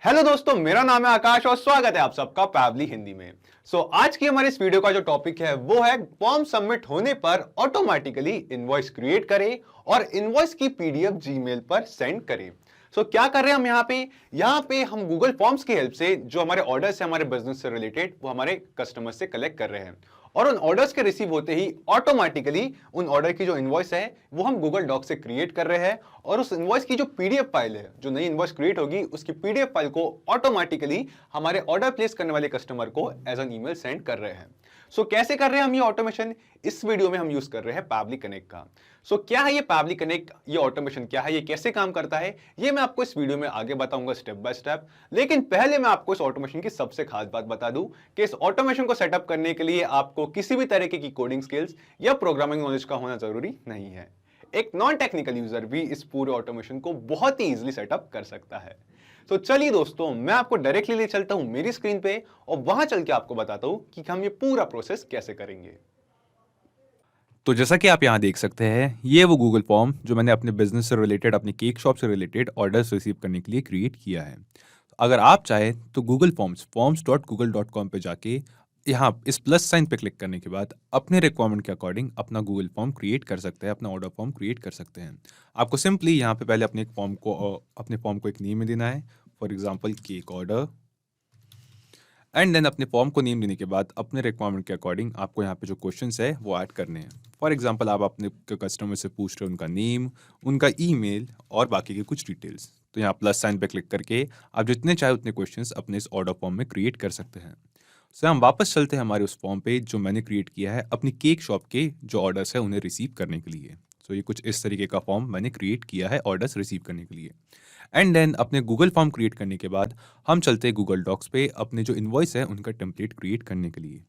Hello दोस्तों, मेरा नाम है आकाश और स्वागत है आप सबका पैबली हिंदी में। आज की हमारे इस वीडियो का जो टॉपिक है वो है फॉर्म सबमिट होने पर ऑटोमेटिकली इनवॉइस क्रिएट करें और इनवॉइस की पीडीएफ जीमेल पर सेंड करें। क्या कर रहे हैं हम यहाँ पे हम गूगल फॉर्म्स की हेल्प से जो हमारे ऑर्डर्स है हमारे बिजनेस से रिलेटेड वो हमारे कस्टमर से कलेक्ट कर रहे हैं और उन ऑर्डर्स के रिसीव होते ही ऑटोमेटिकली उन ऑर्डर की जो इनवॉइस है वो हम गूगल डॉक से क्रिएट कर रहे हैं और उस इनवॉइस की जो पीडीएफ फाइल है, जो नई इनवॉइस क्रिएट होगी उसकी पीडीएफ फाइल को ऑटोमेटिकली हमारे ऑर्डर प्लेस करने वाले कस्टमर को एज एन ईमेल सेंड कर रहे हैं। कैसे कर रहे हैं हम ये ऑटोमेशन? इस वीडियो में हम यूज कर रहे हैं पैबली कनेक्ट का। क्या है ये पैबली कनेक्ट? ये ऑटोमेशन क्या है, ये कैसे काम करता है, ये मैं आपको इस वीडियो में आगे बताऊंगा स्टेप बाय स्टेप। लेकिन पहले मैं आपको इस ऑटोमेशन की सबसे खास बात बता दूं कि इस ऑटोमेशन को सेटअप करने के लिए आपको किसी भी तरीके की कोडिंग स्किल्स या प्रोग्रामिंग नॉलेज का होना जरूरी नहीं है। एक नॉन टेक्निकल यूजर भी इस पूरे ऑटोमेशन को बहुत ही इजीली सेटअप कर सकता है। चलिए दोस्तों, मैं आपको डायरेक्टली ले चलता हूं मेरी स्क्रीन पे और वहां चल के आपको बताता हूं कि हम ये पूरा प्रोसेस कैसे करेंगे। तो जैसा कि आप यहाँ देख सकते हैं, ये वो गूगल फॉर्म जो मैंने अपने बिजनेस से रिलेटेड, अपनी केक शॉप से रिलेटेड ऑर्डर्स रिसीव करने के लिए क्रिएट किया है। अगर आप चाहें तो गूगल फॉर्म्स.google.com पे जाके यहाँ इस प्लस साइन पे क्लिक करने के बाद अपने रिक्वायरमेंट के अकॉर्डिंग अपना गूगल फॉर्म क्रिएट कर सकते हैं, अपना ऑर्डर फॉर्म क्रिएट कर सकते हैं। आपको सिंपली यहाँ पे पहले अपने फॉर्म को एक नेम देना है। For example cake order, and then अपने फॉर्म को नेम देने के बाद अपने रिक्वायरमेंट के अकॉर्डिंग आपको यहाँ पे जो क्वेश्चंस है वो ऐड करने हैं। फॉर एग्जांपल, आप अपने कस्टमर से पूछ रहे हो उनका नेम, उनका ईमेल और बाकी के कुछ डिटेल्स। तो यहाँ प्लस साइन पे क्लिक करके आप जितने चाहे उतने क्वेश्चंस अपने इस ऑर्डर फॉर्म में क्रिएट कर सकते हैं। हम वापस चलते हैं हमारे उस फॉर्म पे जो मैंने क्रिएट किया है अपनी केक शॉप के जो ऑर्डर्स है उन्हें रिसीव करने के लिए। ये कुछ इस तरीके का फॉर्म मैंने क्रिएट किया है ऑर्डर्स रिसीव करने के लिए। एंड देन अपने गूगल फॉर्म क्रिएट करने के बाद हम चलते हैं गूगल डॉक्स पे अपने जो इनवॉइस है उनका टेम्पलेट क्रिएट करने के लिए।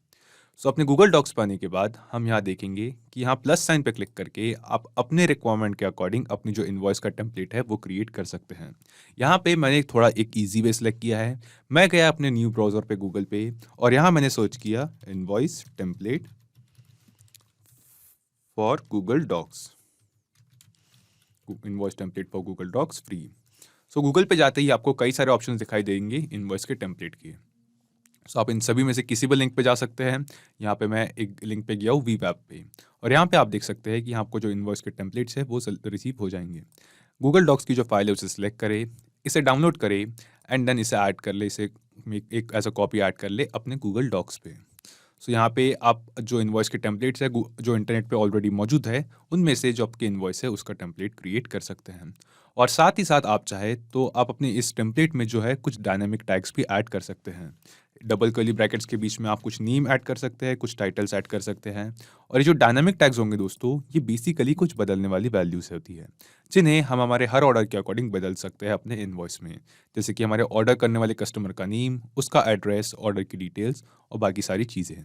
अपने गूगल डॉक्स पे आने के बाद हम यहाँ देखेंगे कि यहाँ प्लस साइन पे क्लिक करके आप अपने रिक्वायरमेंट के अकॉर्डिंग अपनी जो इनवॉइस का टेम्पलेट है वो क्रिएट कर सकते हैं। यहाँ पे मैंने थोड़ा एक ईजी वे सेलेक्ट किया है। मैं गया अपने न्यू ब्राउजर पे गूगल पे और यहाँ मैंने सर्च किया invoice template for Google Docs, invoice template for Google Docs free. Google पे जाते ही आपको कई सारे ऑप्शंस दिखाई देंगे इनवॉइस के टेम्पलेट के। आप इन सभी में से किसी भी लिंक पे जा सकते हैं। यहाँ पे मैं एक लिंक पे गया हूँ वीवैप पे, और यहाँ पे आप देख सकते हैं कि आपको जो इनवॉइस के टेम्पलेट्स है वो रिसीव हो जाएंगे। गूगल डॉक्स की जो फाइल है उसे सिलेक्ट करें, इसे डाउनलोड करें एंड देन इसे ऐड कर ले, इसे एक ऐसा कॉपी ऐड कर ले अपने गूगल डॉक्स पे। यहाँ पे आप जो इनवॉइस के टेम्पलेट्स है जो इंटरनेट पे ऑलरेडी मौजूद है उनमें से जो आपके इनवॉइस है उसका टेम्पलेट क्रिएट कर सकते हैं। और साथ ही साथ आप चाहे तो आप अपने इस टेम्पलेट में जो है कुछ डायनामिक टैग्स भी ऐड कर सकते हैं। डबल कर्ली ब्रैकेट्स के बीच में आप कुछ नेम ऐड कर सकते हैं, कुछ टाइटल्स ऐड कर सकते हैं। और ये जो डायनामिक टैग्स होंगे दोस्तों, ये बेसिकली कुछ बदलने वाली वैल्यूज होती है जिन्हें हम हमारे हर ऑर्डर के अकॉर्डिंग बदल सकते हैं अपने इनवॉइस में। जैसे कि हमारे ऑर्डर करने वाले कस्टमर का नेम, उसका एड्रेस, ऑर्डर की डिटेल्स और बाकी सारी चीज़ें।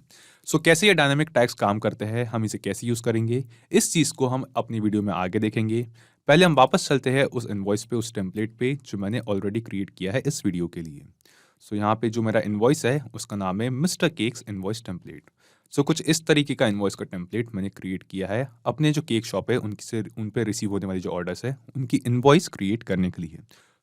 कैसे ये डायनामिक टैग्स काम करते हैं, हम इसे कैसे यूज़ करेंगे, इस चीज़ को हम अपनी वीडियो में आगे देखेंगे। पहले हम वापस चलते हैं उस इनवॉइस पे, उस टेम्पलेट पे जो मैंने ऑलरेडी क्रिएट किया है इस वीडियो के लिए। यहाँ पे जो मेरा इनवॉइस है उसका नाम है मिस्टर केक्स इनवॉइस टेम्पलेट। कुछ इस तरीके का इनवॉइस का टेम्पलेट मैंने क्रिएट किया है अपने जो केक शॉप है उन पे रिसीव होने वाली जो ऑर्डर्स है उनकी इनवॉइस क्रिएट करने के लिए।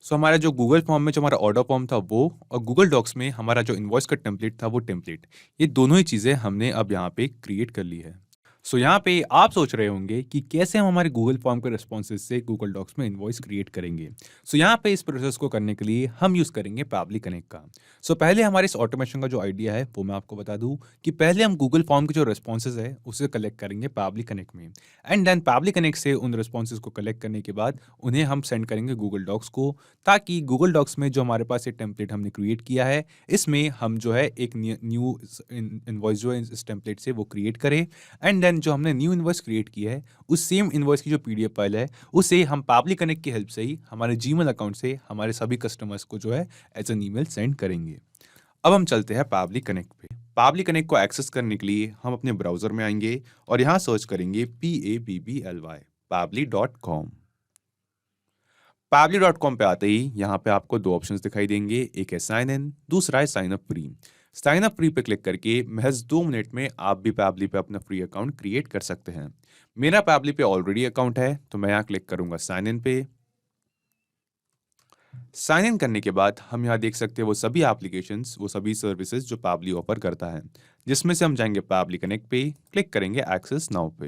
हमारा जो गूगल फॉर्म में जो हमारा ऑर्डर फॉर्म था वो, और गूगल डॉक्स में हमारा जो इनवॉइस का टेम्पलेट था वो टेम्पलेट, ये दोनों ही चीज़ें हमने अब यहाँ पे क्रिएट कर ली है। यहाँ पे आप सोच रहे होंगे कि कैसे हम हमारे गूगल फॉर्म के रिस्पॉन्सेज से गूगल डॉक्स में इनवॉइस क्रिएट करेंगे। यहाँ पे इस प्रोसेस को करने के लिए हम यूज़ करेंगे पैबली कनेक्ट का। पहले हमारे इस ऑटोमेशन का जो आइडिया है वो मैं आपको बता दूं कि पहले हम गूगल फॉर्म के जो रिस्पॉन्सेज है उसे कलेक्ट करेंगे पैबली कनेक्ट में, एंड देन पैबली कनेक्ट से उन रिस्पॉन्सेज को कलेक्ट करने के बाद उन्हें हम सेंड करेंगे गूगल डॉक्स को, ताकि गूगल डॉक्स में जो हमारे पास ये टेम्पलेट हमने क्रिएट किया है इसमें हम जो है एक न्यू इनवॉइस जो है इस टेम्पलेट से वो क्रिएट करें, एंड देन जो हमने न्यू इनवॉइस क्रिएट किया है उस सेम इनवॉइस की जो पीडीएफ फाइल है उसे हम पैबली कनेक्ट की हेल्प से ही हमारे जीमेल अकाउंट से हमारे सभी कस्टमर्स को जो है एज एन ईमेल सेंड करेंगे। अब हम चलते हैं पैबली कनेक्ट पे। पैबली कनेक्ट को एक्सेस करने के लिए हम अपने ब्राउजर में आएंगे और यहाँ सर्च करेंगे PABBLY pabbly.com। pabbly.com पे आते ही यहाँ पे आपको दो ऑप्शंस दिखाई देंगे, एक है साइन इन, दूसरा है sign up free. Sign up free पे क्लिक करके महज 2 मिनट में आप भी पैबली पे अपना फ्री अकाउंट क्रिएट कर सकते हैं। मेरा पैबली पे ऑलरेडी अकाउंट है तो मैं यहाँ क्लिक करूंगा साइन इन पे, साइन इन करने के बाद हम यहाँ देख सकते हैं वो सभी एप्लीकेशंस, वो सभी सर्विसेज जो पैबली ऑफर करता है, जिसमें से हम जाएंगे पैबली कनेक्ट पे, क्लिक करेंगे एक्सेस नाउ पे।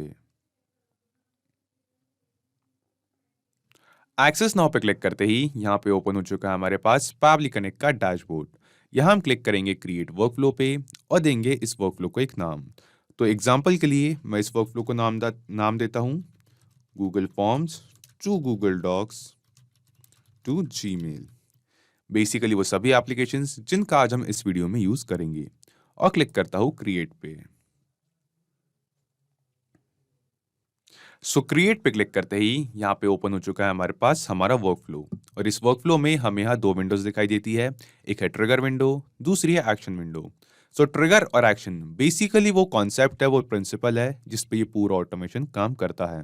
एक्सेस नाउ पे क्लिक करते ही यहाँ पे ओपन हो चुका है हमारे पास पैबली कनेक्ट का डैशबोर्ड। यहाँ हम क्लिक करेंगे क्रिएट वर्कफ्लो पे और देंगे इस वर्कफ्लो को एक नाम। तो एग्जाम्पल के लिए मैं इस वर्कफ्लो को नाम देता हूँ Google Forms to Google Docs to Gmail. Basically वो सभी एप्लीकेशंस जिनका आज हम इस वीडियो में यूज करेंगे, और क्लिक करता हूं क्रिएट पे। सो क्रिएट पे क्लिक करते ही यहाँ पे ओपन हो चुका है हमारे पास हमारा वर्कफ्लो, और इस वर्कफ्लो में हमें यहाँ दो विंडोज दिखाई देती है। एक है ट्रिगर विंडो, दूसरी है एक्शन विंडो। सो ट्रिगर और एक्शन बेसिकली वो कॉन्सेप्ट है, वो प्रिंसिपल है जिस पे ये पूरा ऑटोमेशन काम करता है।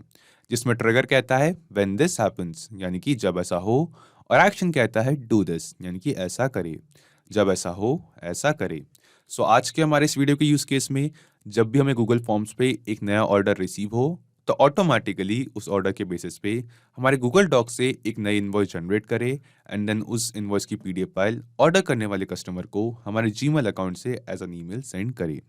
जिसमें ट्रिगर कहता है व्हेन दिस हैपेंस, यानी कि जब ऐसा हो, और एक्शन कहता है डू दिस, यानी कि ऐसा करे, जब ऐसा हो ऐसा करे। सो आज के हमारे इस वीडियो के यूज केस में जब भी हमें गूगल फॉर्म्स पे एक नया ऑर्डर रिसीव हो, तो ऑटोमेटिकली उस ऑर्डर के बेसिस पे हमारे गूगल डॉक से एक नई इनवॉइस जनरेट करे, एंड देन उस इनवॉइस की पीडीएफ फाइल ऑर्डर करने वाले कस्टमर को हमारे जीमेल अकाउंट से एज एन ईमेल सेंड करे।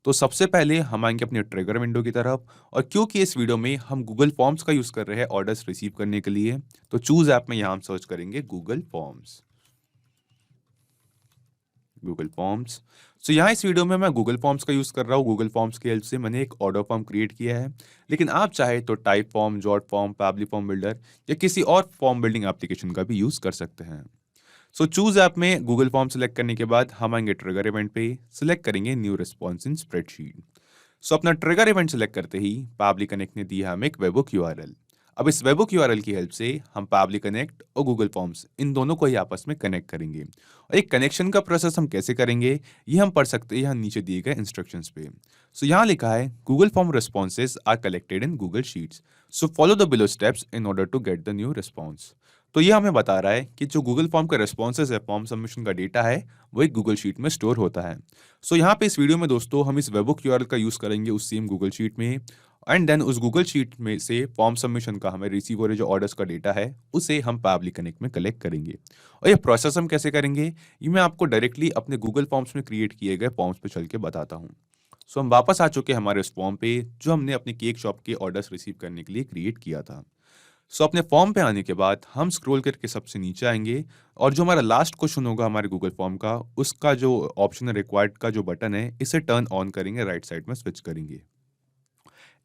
तो सबसे पहले हम आएंगे अपने ट्रिगर विंडो की तरफ, और क्योंकि इस वीडियो में हम गूगल फॉर्म्स का यूज कर रहे हैं ऑर्डर्स रिसीव करने के लिए, तो चूज ऐप में यहाँ हम सर्च करेंगे Google forms. Google forms. So यहाँ इस वीडियो में मैं गूगल फॉर्म्स का यूज कर रहा हूँ। गूगल फॉर्म्स की हेल्प से मैंने एक ऑर्डर फॉर्म क्रिएट किया है, लेकिन आप चाहे तो type form, jot form, Pabbly form builder या किसी और फॉर्म बिल्डिंग एप्लीकेशन का भी यूज कर सकते हैं। सो चूज ऐप में गूगल फॉर्म सेलेक्ट करने के बाद हम आएंगे ट्रिगर इवेंट पे, सिलेक्ट करेंगे न्यू रिस्पॉन्स इन स्प्रेडशीट। सो अपना ट्रिगर इवेंट सेलेक्ट करते ही पैबली कनेक्ट ने दी है हमें एक वेबहुक यूआरएल। अब इस वेबहुक यूआरएल की हेल्प से हम पैबली कनेक्ट और गूगल फॉर्म्स इन दोनों को ही आपस में कनेक्ट करेंगे। और एक कनेक्शन का प्रोसेस हम कैसे करेंगे ये हम पढ़ सकते हैं यहाँ नीचे दिए गए इंस्ट्रक्शंस पे। सो यहाँ लिखा है Google form responses are collected in Google Sheets, so follow the below steps in order to get the new response. तो ये हमें बता रहा है कि जो गूगल फॉर्म का रिस्पॉन्सेज है, फॉर्म सबमिशन का डेटा है, वो एक गूगल शीट में स्टोर होता है। सो यहाँ पे इस वीडियो में दोस्तों हम इस वेबहुक यूआरएल का यूज करेंगे उस सेम गूगल शीट में, एंड देन उस गूगल शीट में से फॉर्म सबमिशन का हमें रिसीव हो रहे जो ऑर्डर्स का डेटा है उसे हम पैबली कनेक्ट में कलेक्ट करेंगे। और ये प्रोसेस हम कैसे करेंगे ये मैं आपको डायरेक्टली अपने गूगल फॉर्म्स में क्रिएट किए गए फॉर्म्स पे चल के बताता हूँ। सो हम वापस आ चुके हैं हमारे उस फॉर्म पे जो हमने अपनी केक शॉप के ऑर्डर्स रिसीव करने के लिए क्रिएट किया था। सो अपने फॉर्म पे आने के बाद हम स्क्रॉल करके सबसे नीचे आएंगे, और जो हमारा लास्ट क्वेश्चन होगा हमारे गूगल फॉर्म का, उसका जो ऑप्शन है रिक्वायर्ड का जो बटन है, इसे टर्न ऑन करेंगे, राइट साइड में स्विच करेंगे।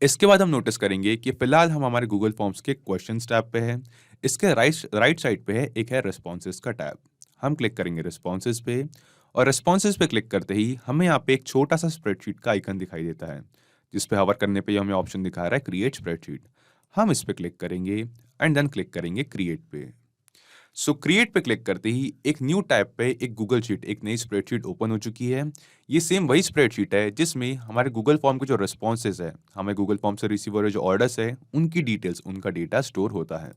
इसके बाद हम नोटिस करेंगे कि फिलहाल हम हमारे गूगल फॉर्म्स के क्वेश्चंस टैब पे हैं। इसके राइट साइड पे है एक है रिस्पॉन्सेज का टैब। हम क्लिक करेंगे रिस्पॉन्सेज पे, और रिस्पॉन्सेज पे क्लिक करते ही हमें यहाँ पे एक छोटा सा स्प्रेडशीट का आइकन दिखाई देता है, जिस पे हवर करने पे हमें ऑप्शन दिखा रहा है क्रिएट स्प्रेडशीट। हम इस पे क्लिक करेंगे एंड देन क्लिक करेंगे क्रिएट पे। सो क्रिएट पे क्लिक करते ही एक न्यू टैब पे एक गूगल शीट, एक नई स्प्रेडशीट ओपन हो चुकी है। ये सेम वही स्प्रेडशीट है जिसमें हमारे गूगल फॉर्म के जो रिस्पॉन्सेज है, हमें गूगल फॉर्म से रिसीव हो रहे जो ऑर्डर्स है, उनकी डिटेल्स, उनका डेटा स्टोर होता है।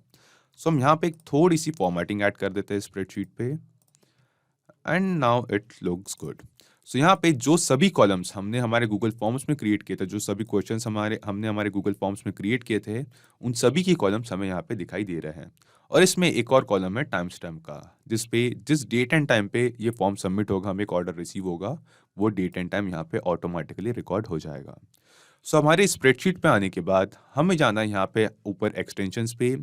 सो हम यहाँ पे एक थोड़ी सी फॉर्मेटिंग ऐड कर देते हैं स्प्रेडशीट पे, and now it looks good. So यहाँ पे जो सभी कॉलम्स हमने हमारे गूगल फॉर्म्स में क्रिएट किए थे, जो सभी क्वेश्चंस हमने हमारे गूगल फॉर्म्स में क्रिएट किए थे, उन सभी की कॉलम्स हमें यहाँ पे दिखाई दे रहे हैं। और इसमें एक और कॉलम है टाइम स्टैम्प का, जिस डेट एंड टाइम पे ये फॉर्म सबमिट होगा, हमें एक ऑर्डर रिसीव होगा, वो डेट एंड टाइम यहाँ पे ऑटोमेटिकली रिकॉर्ड हो जाएगा। सो हमारे स्प्रेडशीट पे आने के बाद हमें जाना है यहाँ पे ऊपर एक्सटेंशंस पे,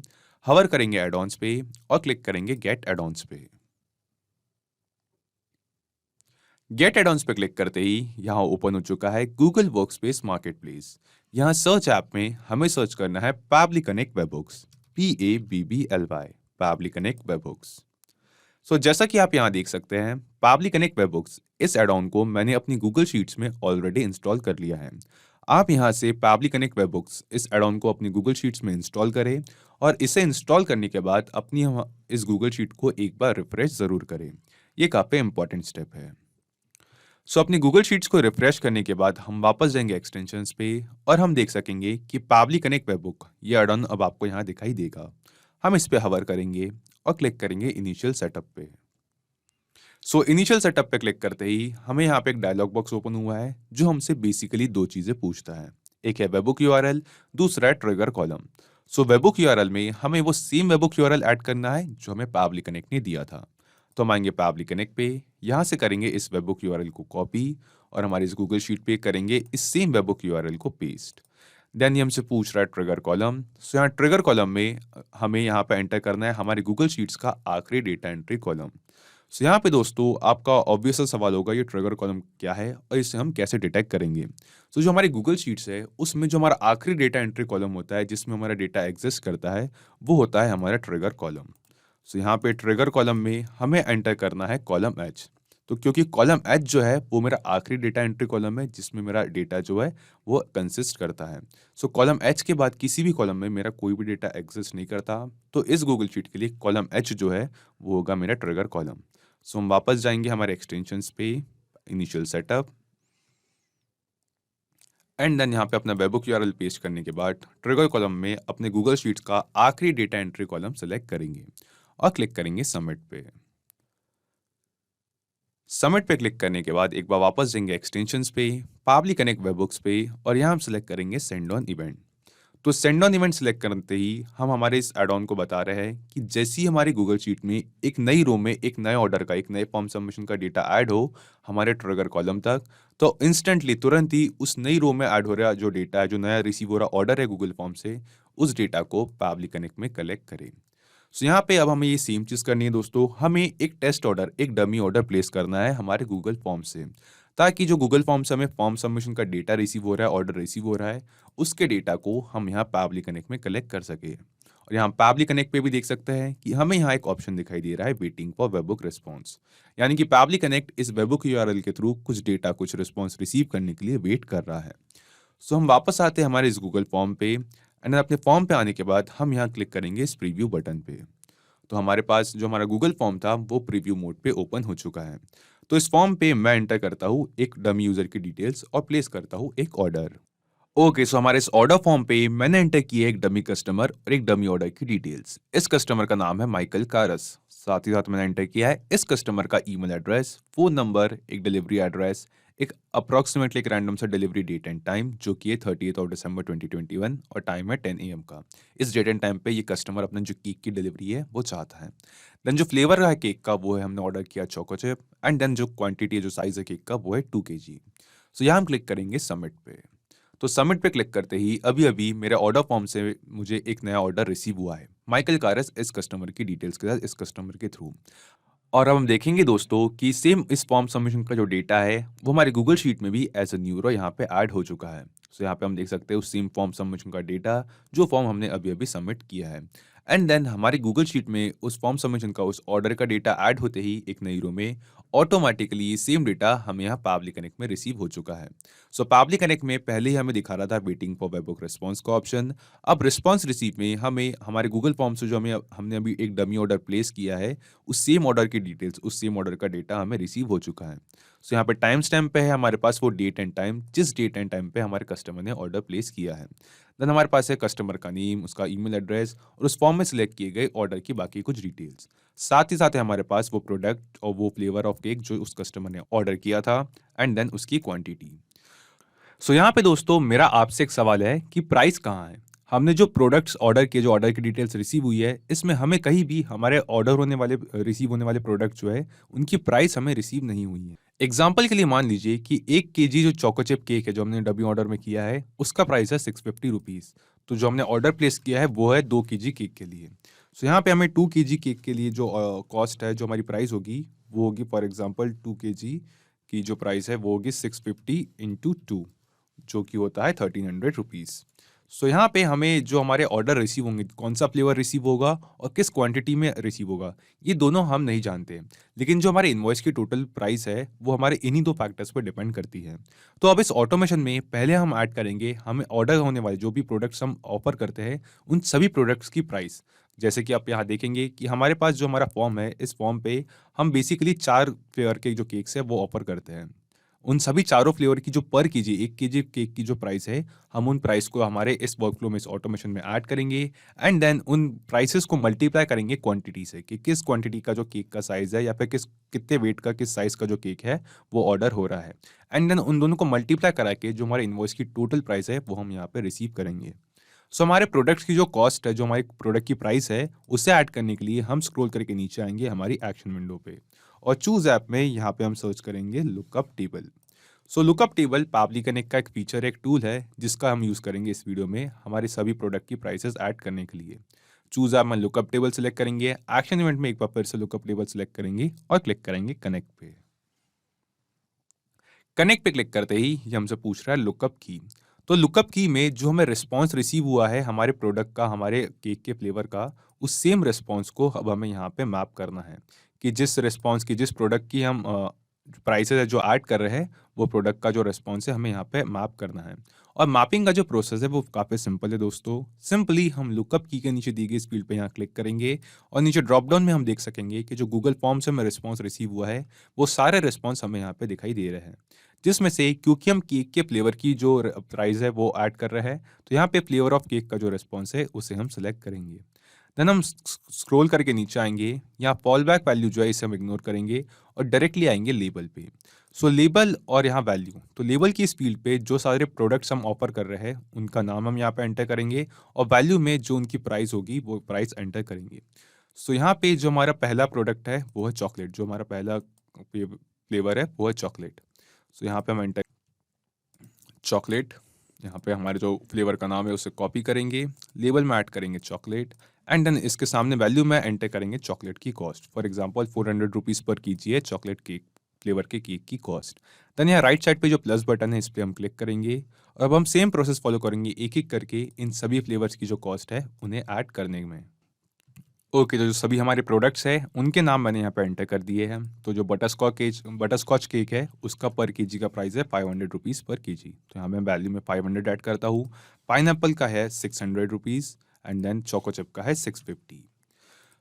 हवर करेंगे एड ऑन्स पे और क्लिक करेंगे गेट एड ऑन्स पे। गेट एड ऑन्स पे क्लिक करते ही यहाँ ओपन हो चुका है गूगल वर्कस्पेस मार्केटप्लेस। यहाँ सर्च ऐप में हमें सर्च करना है Pabbly connect webhooks, PABBLY, Pabbly connect webhooks. So जैसा कि आप यहाँ देख सकते हैं, पैबली कनेक्ट वेबहुक्स इस एड ऑन को मैंने अपनी गूगल शीट्स में ऑलरेडी इंस्टॉल कर लिया है। आप यहाँ से पैबली कनेक्ट वेबहुक्स इस एड ऑन को अपनी गूगल शीट्स में इंस्टॉल करें, और इसे इंस्टॉल करने के बाद अपनी इस गूगल शीट को एक बार रिफ्रेश जरूर करें। ये काफ़ी इंपॉर्टेंट स्टेप है। सो अपनी गूगल शीट्स को रिफ्रेश करने के बाद हम वापस जाएंगे एक्सटेंशंस पे, और हम देख सकेंगे कि पैबली कनेक्ट वेबहुक ये एड ऑन अब आपको यहाँ दिखाई देगा। हम इस पे हवर करेंगे और क्लिक करेंगे इनिशियल सेटअप पे। सो इनिशियल सेटअप पे क्लिक करते ही हमें यहाँ पे एक डायलॉग बॉक्स ओपन हुआ है जो हमसे बेसिकली दो चीज़ें पूछता है। एक है वेबहुक यूआरएल, दूसरा है ट्रिगर कॉलम। सो वेबबुक यूआरएल में हमें वो सेम वेबबुक यूआरएल ऐड करना है जो हमें पावली कनेक्ट ने दिया था। तो हम आएंगे पावली कनेक्ट पे, यहाँ से करेंगे इस वेबबुक यूआरएल को कॉपी और हमारे इस गूगल शीट पे करेंगे इस सेम वेबबुक यूआरएल को पेस्ट। देन ये हमसे पूछ रहा है ट्रिगर कॉलम। सो यहाँ ट्रिगर कॉलम में हमें यहाँ पे एंटर करना है हमारे गूगल शीट्स का आखिरी डेटा एंट्री कॉलम। सो यहाँ पे दोस्तों आपका ऑब्वियस सा सवाल होगा ये ट्रिगर कॉलम क्या है और इसे हम कैसे डिटेक्ट करेंगे। सो जो हमारी गूगल शीट्स है उसमें जो हमारा आखिरी डेटा एंट्री कॉलम होता है जिसमें हमारा डेटा एग्जिस्ट करता है वो होता है हमारा ट्रिगर कॉलम। सो यहाँ पे ट्रिगर कॉलम में हमें एंटर करना है कॉलम एच। तो क्योंकि कॉलम एच जो है वो मेरा आखिरी डेटा एंट्री कॉलम है जिसमें मेरा डेटा जो है वो कंसिस्ट करता है। सो कॉलम एच के बाद किसी भी कॉलम में मेरा कोई भी डेटा एग्जिस्ट नहीं करता, तो इस गूगल शीट के लिए कॉलम एच जो है वो होगा मेरा ट्रिगर कॉलम। सो हम वापस जाएंगे हमारे एक्सटेंशंस पे, इनिशियल सेटअप, एंड देन यहाँ पे अपना वेबबुक यूआरएल पेस्ट करने के बाद ट्रिगर कॉलम में अपने गूगल शीट्स का आखिरी डेटा एंट्री कॉलम सेलेक्ट करेंगे और क्लिक करेंगे सबमिट पे। सबमिट पे क्लिक करने के बाद एक बार वापस जाएंगे एक्सटेंशंस पे, पावली कनेक्ट वेबबुक्स पे और यहाँ हम सेलेक्ट करेंगे सेंड ऑन इवेंट। तो सेंड ऑन इवेंट सेलेक्ट करते ही हम हमारे इस एड ऑन को बता रहे हैं कि जैसे ही हमारी गूगल शीट में एक नई रो में एक नए ऑर्डर का, एक नए फॉर्म सबमिशन का डेटा ऐड हो हमारे ट्रिगर कॉलम तक, तो इंस्टेंटली तुरंत ही उस नई रो में ऐड हो रहा जो डेटा है, जो नया रिसीव हो रहा ऑर्डर है गूगल फॉर्म से, उस डेटा को पावली कनेक्ट में कलेक्ट करें। सो यहाँ पे अब हमें ये सेम चीज़ करनी है दोस्तों, हमें एक टेस्ट ऑर्डर, एक डमी ऑर्डर प्लेस करना है हमारे गूगल फॉर्म से, ताकि जो गूगल फॉर्म से हमें फॉर्म सबमिशन का डेटा रिसीव हो रहा है, ऑर्डर रिसीव हो रहा है, उसके डेटा को हम यहाँ पावली कनेक्ट में कलेक्ट कर सके। और यहाँ पावली कनेक्ट पे भी देख सकते हैं कि हमें यहाँ एक ऑप्शन दिखाई दे रहा है वेटिंग फॉर वेबबुक रिस्पॉन्स, यानी कि पावली कनेक्ट इस वेबबुक यूआरएल के थ्रू कुछ डेटा, कुछ रिस्पॉन्स रिसीव करने के लिए वेट कर रहा है। सो हम वापस आते हैं हमारे इस गूगल फॉर्म पे, एंड अपने फॉर्म पे आने के बाद हम यहाँ क्लिक करेंगे इस प्रीव्यू बटन पे। तो हमारे पास जो हमारा गूगल फॉर्म था वो प्रीव्यू मोड पे ओपन हो चुका है। तो इस फॉर्म पे मैं एंटर करता हूँ एक डमी यूजर की डिटेल्स और प्लेस करता हूँ एक ऑर्डर। ओके, सो हमारे इस ऑर्डर फॉर्म पे मैंने एंटर किया एक डमी कस्टमर और एक डमी ऑर्डर की डिटेल्स। इस कस्टमर का नाम है माइकल कारस। साथ ही साथ मैंने एंटर किया है इस कस्टमर का ईमेल एड्रेस, फोन नंबर, एक डिलीवरी एड्रेस, एक अप्रॉक्सीमेटली एक रैंडम सा डिलीवरी डेट एंड टाइम जो कि है 30 दिसंबर 2021 और टाइम है 10 AM का। इस डेट एंड टाइम पे ये कस्टमर अपना जो केक की डिलीवरी है वो चाहता है। देन जो फ्लेवर है केक का वो है, हमने ऑर्डर किया चोको चिप, एंड देन जो क्वांटिटी है, जो साइज है केक का वो है 2 kg। सो यहाँ हम क्लिक करेंगे सबमिट पे। तो सबमिट पे क्लिक करते ही अभी अभी मेरे ऑर्डर फॉर्म से मुझे एक नया ऑर्डर रिसीव हुआ है माइकल कारस इस कस्टमर की डिटेल्स के साथ, इस कस्टमर के थ्रू। और अब हम देखेंगे दोस्तों कि सेम इस फॉर्म सबमिशन का जो डेटा है वो हमारे गूगल शीट में भी एज अ न्यू रो यहाँ पे ऐड हो चुका है। सो यहाँ पे हम देख सकते हैं उस सेम फॉर्म सबमिशन का डेटा जो फॉर्म हमने अभी अभी सबमिट किया है। एंड देन हमारी गूगल शीट में उस फॉर्म सबमिशन का, उस ऑर्डर का डेटा ऐड होते ही एक नई रो में ऑटोमेटिकली सेम डेटा हमें यहाँ पावली कनेक्ट में रिसीव हो चुका है। सो पावली कनेक्ट में पहले ही हमें दिखा रहा था वेटिंग फॉर वेबबुक रिस्पॉन्स का ऑप्शन। अब रिस्पॉन्स रिसीव में हमें हमारे गूगल फॉर्म से जो हमने अभी एक डमी ऑर्डर प्लेस किया है उस सेम ऑर्डर की डिटेल्स, उस सेम ऑर्डर का डेटा हमें रिसीव हो चुका है। सो यहाँ पे टाइम स्टैम्प पे है हमारे पास वो डेट एंड टाइम, जिस डेट एंड टाइम पे हमारे कस्टमर ने ऑर्डर प्लेस किया है। देन हमारे पास है कस्टमर का नेम, उसका ईमेल एड्रेस और उस फॉर्म में सिलेक्ट किए गए ऑर्डर की बाकी कुछ डिटेल्स। साथ ही साथ है हमारे पास वो प्रोडक्ट और वो फ्लेवर ऑफ केक जो उस कस्टमर ने ऑर्डर किया था, एंड देन उसकी क्वांटिटी। सो यहाँ पे दोस्तों मेरा आपसे एक सवाल है कि प्राइस कहाँ है। हमने जो प्रोडक्ट्स ऑर्डर किए, जो ऑर्डर की डिटेल्स रिसीव हुई है, इसमें हमें कहीं भी हमारे ऑर्डर होने वाले, रिसीव होने वाले प्रोडक्ट जो है उनकी प्राइस हमें रिसीव नहीं हुई है। एग्जाम्पल के लिए मान लीजिए कि 1 kg जो चोको चिप केक है जो हमने डबी ऑर्डर में किया है उसका प्राइस है 650 रुपीज़। तो जो हमने ऑर्डर प्लेस किया है वो है 2 kg केक के लिए। सो यहाँ पे हमें 2 kg केक के लिए जो कॉस्ट है, जो हमारी प्राइस होगी वो होगी, फॉर एग्जाम्पल 2 kg की जो प्राइस है वो होगी 650 इंटू 2 जो कि होता है 1300 रुपीज़। सो यहाँ पे हमें जो हमारे ऑर्डर रिसीव होंगे, कौन सा फ्लेवर रिसीव होगा और किस क्वांटिटी में रिसीव होगा, ये दोनों हम नहीं जानते। लेकिन जो हमारे इनवॉइस की टोटल प्राइस है वो हमारे इन्हीं दो फैक्टर्स पर डिपेंड करती है। तो अब इस ऑटोमेशन में पहले हम ऐड करेंगे हमें ऑर्डर होने वाले जो भी प्रोडक्ट्स हम ऑफर करते हैं उन सभी प्रोडक्ट्स की प्राइस। जैसे कि आप यहाँ देखेंगे कि हमारे पास जो हमारा फॉर्म है, इस फॉर्म पे हम बेसिकली 4 फ्लेवर के जो केक्स है वो ऑफर करते हैं। उन सभी चारों फ्लेवर की जो पर केजी 1 केजी केक की जो प्राइस है, हम उन प्राइस को हमारे इस वर्कफ्लो में, इस ऑटोमेशन में ऐड करेंगे, एंड देन उन प्राइसेस को मल्टीप्लाई करेंगे क्वांटिटी से कि किस क्वांटिटी का जो केक का साइज है या फिर कितने वेट का, किस साइज का जो केक है वो ऑर्डर हो रहा है। एंड देन उन दोनों को मल्टीप्लाई करा के जो हमारे इनवॉइस की टोटल प्राइस है वो हम यहाँ पे रिसीव करेंगे। सो हमारे प्रोडक्ट की जो कॉस्ट है, जो हमारे प्रोडक्ट की प्राइस है, उसे ऐड करने के लिए हम स्क्रॉल करके नीचे आएंगे हमारी एक्शन विंडो पे और चूज ऐप में यहाँ पे हम सर्च करेंगे लुकअप टेबल। सो लुकअप टेबल पावली कनेक्ट का एक फीचर, एक टूल है जिसका हम यूज़ करेंगे इस वीडियो में हमारे सभी प्रोडक्ट की प्राइसेस ऐड करने के लिए। चूज ऐप में लुकअप टेबल सेलेक्ट करेंगे, एक्शन इवेंट में एक बार फिर से लुकअप टेबल सेलेक्ट करेंगे और क्लिक करेंगे कनेक्ट पे। कनेक्ट पे क्लिक करते ही ये हमसे पूछ रहा है लुकअप की। तो लुकअप की में जो हमें रिस्पांस रिसीव हुआ है हमारे प्रोडक्ट का, हमारे केक के फ्लेवर का, उस सेम रिस्पांस को अब हमें यहाँ पे मैप करना है कि जिस रिस्पांस की, जिस प्रोडक्ट की हम प्राइसेस है जो ऐड कर रहे हैं, वो प्रोडक्ट का जो रिस्पांस है हमें यहाँ पे मैप करना है। और मैपिंग का जो प्रोसेस है वो काफ़ी सिंपल है दोस्तों। सिंपली हम लुकअप की के नीचे दी गई इस फील्ड पे यहाँ क्लिक करेंगे और नीचे ड्रॉप डाउन में हम देख सकेंगे कि जो गूगल फॉर्म से हमें रिस्पांस रिसीव हुआ है वो सारे रिस्पांस हमें यहाँ पे दिखाई दे रहे हैं, जिसमें से क्योंकि हम केक के फ्लेवर की जो प्राइस है वो ऐड कर रहे हैं, तो यहाँ पे फ्लेवर ऑफ केक का जो रिस्पॉन्स है उसे हम सेलेक्ट करेंगे। देन हम स्क्रॉल करके नीचे आएंगे, यहाँ फॉल बैक वैल्यू जो है इसे हम इग्नोर करेंगे और डायरेक्टली आएंगे लेबल पे। सो लेबल और यहाँ वैल्यू, तो लेबल की इस फील्ड पे जो सारे प्रोडक्ट्स हम ऑफर कर रहे हैं उनका नाम हम यहाँ पे एंटर करेंगे और वैल्यू में जो उनकी प्राइस होगी वो प्राइस एंटर करेंगे। सो यहाँ पे जो हमारा पहला प्रोडक्ट है वो है चॉकलेट, जो हमारा पहला फ्लेवर है वो है चॉकलेट। सो यहाँ पे हम एंटर चॉकलेट, यहाँ पे हमारे जो फ्लेवर का नाम है उसे कॉपी करेंगे, लेबल में ऐड करेंगे चॉकलेट एंड देन इसके सामने वैल्यू में एंटर करेंगे चॉकलेट की कॉस्ट। फॉर एग्जांपल 400 रुपीज़ पर कीजिए चॉकलेट केक फ्लेवर के केक की कॉस्ट। देन यहाँ राइट साइड पे जो प्लस बटन है इस पर हम क्लिक करेंगे और अब हम सेम प्रोसेस फॉलो करेंगे, एक एक करके इन सभी फ्लेवर्स की जो कॉस्ट है उन्हें ऐड करने में। ओके, तो जो सभी हमारे प्रोडक्ट्स हैं उनके नाम मैंने यहाँ पे एंटर कर दिए हैं। तो जो बटरस्कॉच केक है उसका पर केजी का प्राइस है 500 रुपीज़ पर केजी, तो यहाँ मैं वैल्यू में 500 ऐड करता हूँ। पाइनएप्पल का है 600 rupees and then choco chip का है 650।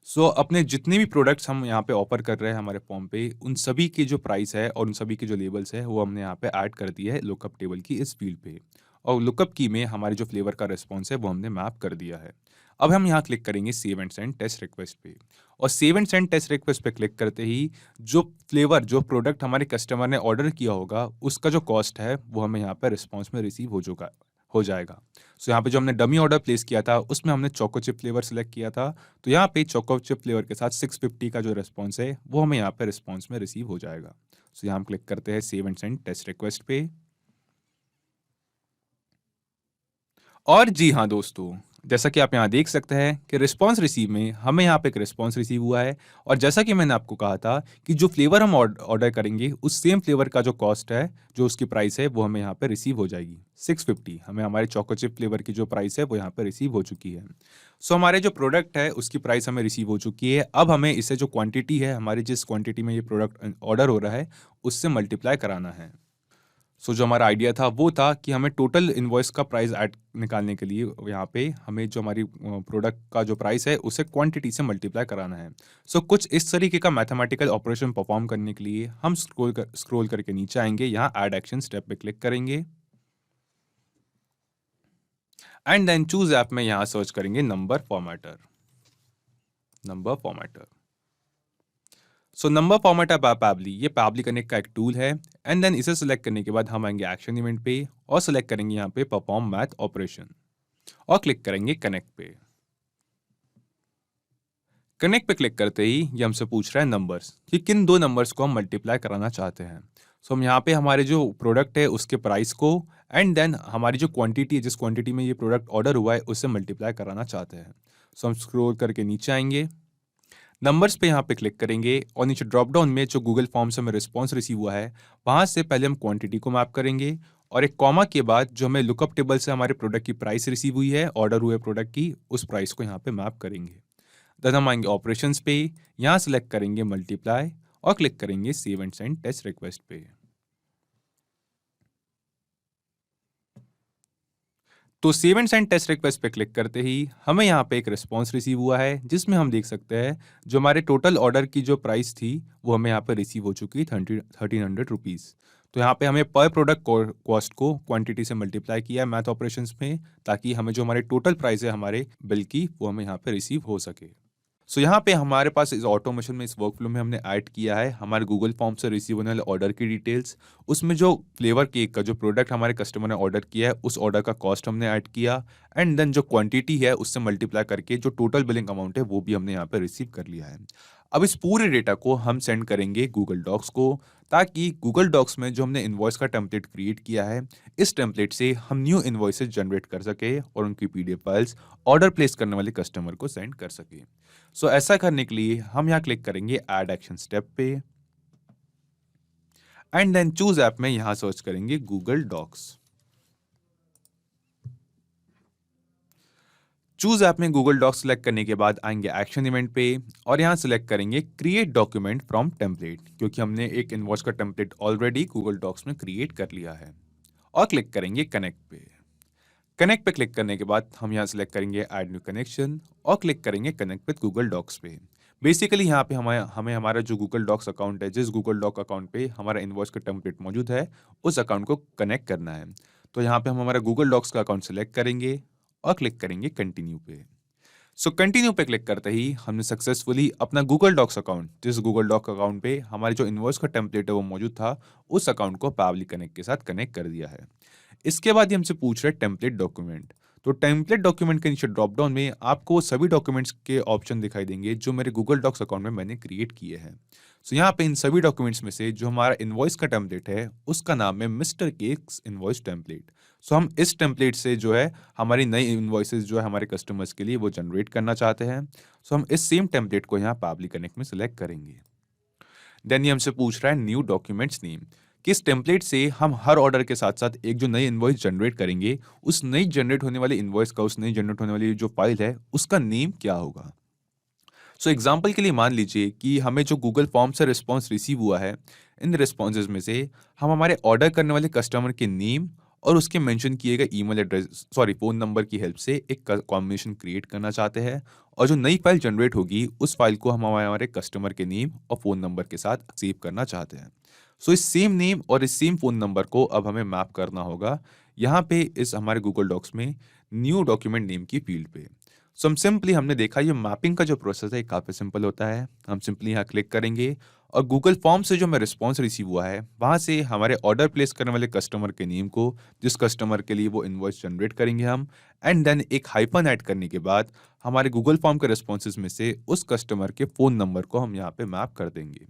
सो अपने जितने भी प्रोडक्ट्स हम यहाँ पे ऑफर कर रहे हैं हमारे फॉर्म पे, उन सभी की जो प्राइस है और उन सभी के जो लेबल्स है वो हमने यहाँ पे ऐड कर दिया है लुकअप टेबल की इस फील्ड पे। और लुकअप की में हमारे जो फ्लेवर का रिस्पॉन्स है वो हमने मैप कर दिया है। अब हम यहाँ क्लिक करेंगे save and send test request पे और save and send test request पे क्लिक करते ही जो फ्लेवर, जो प्रोडक्ट हमारे कस्टमर ने ऑर्डर किया होगा उसका जो कॉस्ट है वो हमें यहाँ पे रिस्पॉन्स में रिसीव हो जाएगा। सो यहाँ पे जो हमने डमी ऑर्डर प्लेस किया था उसमें हमने चोको चिप फ्लेवर सेलेक्ट किया था, तो यहाँ पे चोको चिप फ्लेवर के साथ 650 का जो रिस्पॉन्स है वो हमें यहाँ पे रिस्पॉन्स में रिसीव हो जाएगा। सो यहाँ हम क्लिक करते हैं save and send test request पे। और जी हाँ दोस्तों, जैसा कि आप यहाँ देख सकते हैं कि रिस्पॉन्स रिसीव में हमें यहाँ पे एक रिस्पॉन्स रिसीव हुआ है और जैसा कि मैंने आपको कहा था कि जो फ्लेवर हम ऑर्डर करेंगे उस सेम फ्लेवर का जो कॉस्ट है, जो उसकी प्राइस है वो हमें यहाँ पे रिसीव हो जाएगी 650। हमें हमारे चोको चिप फ्लेवर की जो प्राइस है वो यहाँ पे रिसीव हो चुकी है। सो हमारे जो प्रोडक्ट है उसकी प्राइस हमें रिसीव हो चुकी है। अब हमें इसे जो क्वान्टिटी है, हमारी जिस क्वान्टिटी में ये प्रोडक्ट ऑर्डर हो रहा है उससे मल्टीप्लाई कराना है। सो जो हमारा आइडिया था वो था कि हमें टोटल इनवॉइस का प्राइस ऐड निकालने के लिए यहाँ पे हमें जो हमारी प्रोडक्ट का जो प्राइस है उसे क्वांटिटी से मल्टीप्लाई कराना है। सो कुछ इस तरीके का मैथमेटिकल ऑपरेशन परफॉर्म करने के लिए हम स्क्रॉल करके नीचे आएंगे, यहाँ ऐड एक्शन स्टेप पे क्लिक करेंगे एंड देन चूज ऐप में यहाँ सर्च करेंगे number formatter. So number formatter by Pabbly, ये पैबली कनेक्ट का एक टूल है एंड देन इसे सेलेक्ट करने के बाद हम आएंगे एक्शन इवेंट पे और सेलेक्ट करेंगे यहाँ पे परफॉर्म मैथ ऑपरेशन और क्लिक करेंगे कनेक्ट पे। कनेक्ट पे क्लिक करते ही ये हमसे पूछ रहा है नंबर्स, कि किन दो नंबर्स को हम मल्टीप्लाई कराना चाहते हैं। सो हम यहाँ पे हमारे जो प्रोडक्ट है उसके प्राइस को एंड देन हमारी जो क्वांटिटी है, जिस क्वांटिटी में ये प्रोडक्ट ऑर्डर हुआ है उससे मल्टीप्लाई कराना चाहते हैं। सो हम स्क्रॉल करके नीचे आएंगे, नंबर्स पे यहाँ पे क्लिक करेंगे और नीचे ड्रॉप डाउन में जो गूगल फॉर्म से हमें रिस्पॉन्स रिसीव हुआ है वहाँ से पहले हम क्वांटिटी को मैप करेंगे और एक कॉमा के बाद जो हमें लुकअप टेबल से हमारे प्रोडक्ट की प्राइस रिसीव हुई है, ऑर्डर हुए प्रोडक्ट की, उस प्राइस को यहाँ पे मैप करेंगे। देन हम आएंगे ऑपरेशंस पे, यहाँ सेलेक्ट करेंगे मल्टीप्लाई और क्लिक करेंगे save and send test request पे। तो save and send test request पे क्लिक करते ही हमें यहाँ पे एक रिस्पॉन्स रिसीव हुआ है जिसमें हम देख सकते हैं जो हमारे टोटल ऑर्डर की जो प्राइस थी वो हमें यहाँ पे रिसीव हो चुकी 1300 रुपीज़। तो यहाँ पे हमें पर प्रोडक्ट कॉस्ट को क्वांटिटी से मल्टीप्लाई किया है मैथ ऑपरेशंस में, ताकि हमें जो हमारे टोटल प्राइस है हमारे बिल की वो हमें यहाँ पे रिसीव हो सके। सो यहाँ पे हमारे पास इस ऑटोमेशन में, इस वर्कफ्लो में हमने ऐड किया है हमारे गूगल फॉर्म से रिसीव होने वाले ऑर्डर की डिटेल्स, उसमें जो फ्लेवर केक का जो प्रोडक्ट हमारे कस्टमर ने ऑर्डर किया है उस ऑर्डर का कॉस्ट हमने ऐड किया, एंड देन जो क्वांटिटी है उससे मल्टीप्लाई करके जो टोटल बिलिंग अमाउंट है वो भी हमने यहाँ पे रिसीव कर लिया है। अब इस पूरे डेटा को हम सेंड करेंगे गूगल डॉक्स को, ताकि गूगल डॉक्स में जो हमने इन्वॉइस का टेम्पलेट क्रिएट किया है, इस टेम्पलेट से हम न्यू इन्वॉइसेस जनरेट कर सके और उनकी पीडीएफ फाइल्स ऑर्डर प्लेस करने वाले कस्टमर को सेंड कर सके। सो ऐसा करने के लिए हम यहाँ क्लिक करेंगे ऐड एक्शन स्टेप पे, एंड देन चूज ऐप में यहाँ सर्च करेंगे गूगल डॉक्स। चूज ऐप में गूगल डॉक्स सेलेक्ट करने के बाद आएंगे एक्शन इवेंट पे और यहाँ सेलेक्ट करेंगे क्रिएट डॉक्यूमेंट फ्रॉम टेम्पलेट, क्योंकि हमने एक इनवॉइस का टेम्पलेट ऑलरेडी गूगल डॉक्स में क्रिएट कर लिया है, और क्लिक करेंगे कनेक्ट पे। कनेक्ट पे क्लिक करने के बाद हम यहाँ सेलेक्ट करेंगे ऐड न्यू कनेक्शन और क्लिक करेंगे कनेक्ट विद गूगल डॉक्स पे। बेसिकली यहाँ पे हमें हमारा जो गूगल डॉक्स अकाउंट है, जिस गूगल डॉक अकाउंट पे हमारा इनवॉइस का टेम्पलेट मौजूद है, उस अकाउंट को कनेक्ट करना है। तो यहाँ पे हम हमारा गूगल डॉक्स का अकाउंट सेलेक्ट करेंगे और क्लिक करेंगे कंटिन्यू पे। सो कंटिन्यू पे क्लिक करते ही हमने सक्सेसफुली अपना गूगल डॉक्स अकाउंट, जिस गूगल डॉक अकाउंट पे हमारे जो इनवॉइस का टेम्पलेट है वो मौजूद था, उस अकाउंट को पैवली कनेक्ट के साथ कनेक्ट कर दिया है। इसके बाद ये हमसे पूछ रहे हैं टेम्पलेट डॉक्यूमेंट। तो टेम्पलेट डॉक्यूमेंट के नीचे ड्रॉप डाउन में आपको वो सभी डॉक्यूमेंट्स के ऑप्शन दिखाई देंगे जो मेरे गूगल डॉक्स अकाउंट में मैंने क्रिएट किए हैं। सो यहाँ पे इन सभी डॉक्यूमेंट्स में से जो हमारा इनवॉइस का टेम्पलेट है उसका नाम है मिस्टर केक्स इनवॉइस टेम्पलेट। सो हम इस टेम्पलेट से जो है हमारी नई इनवॉइसेस जो है हमारे कस्टमर्स के लिए वो जनरेट करना चाहते हैं। सो हम इस सेम टेम्पलेट को यहाँ पैवली कनेक्ट में सिलेक्ट करेंगे। देन ये हमसे पूछ रहा है न्यू डॉक्यूमेंट्स नेम, किस टेम्पलेट से हम हर ऑर्डर के साथ साथ एक जो नई इनवॉइस जनरेट करेंगे, उस नई जनरेट होने वाली इनवॉइस का, उस नई जनरेट होने वाली जो फाइल है उसका नेम क्या होगा। सो एग्जाम्पल के लिए मान लीजिए कि हमें जो गूगल फॉर्म से रिस्पॉन्स रिसीव हुआ है, इन रिस्पॉन्सेज में से हम हमारे ऑर्डर करने वाले कस्टमर के नेम और उसके मेंशन किए गए ईमेल एड्रेस, फ़ोन नंबर की हेल्प से एक कॉम्बिनेशन क्रिएट करना चाहते हैं, और जो नई फाइल जनरेट होगी उस फाइल को हम हमारे कस्टमर के नेम और फ़ोन नंबर के साथ सेव करना चाहते हैं। सो इस सेम नेम और इस सेम फ़ोन नंबर को अब हमें मैप करना होगा यहाँ पे इस हमारे गूगल डॉक्स में न्यू डॉक्यूमेंट नेम की फील्ड पे। सो हम सिंपली, हमने देखा ये मैपिंग का जो प्रोसेस है काफ़ी सिंपल होता है। हम सिंपली यहाँ क्लिक करेंगे और गूगल फॉर्म से जो हमें रिस्पॉन्स रिसीव हुआ है वहाँ से हमारे ऑर्डर प्लेस करने वाले कस्टमर के नेम को, जिस कस्टमर के लिए वो इनवॉइस जनरेट करेंगे हम, एंड देन एक हाइफन ऐड करने के बाद हमारे गूगल फॉर्म के रिस्पॉन्सेज में से उस कस्टमर के फ़ोन नंबर को हम यहाँ पे मैप कर देंगे।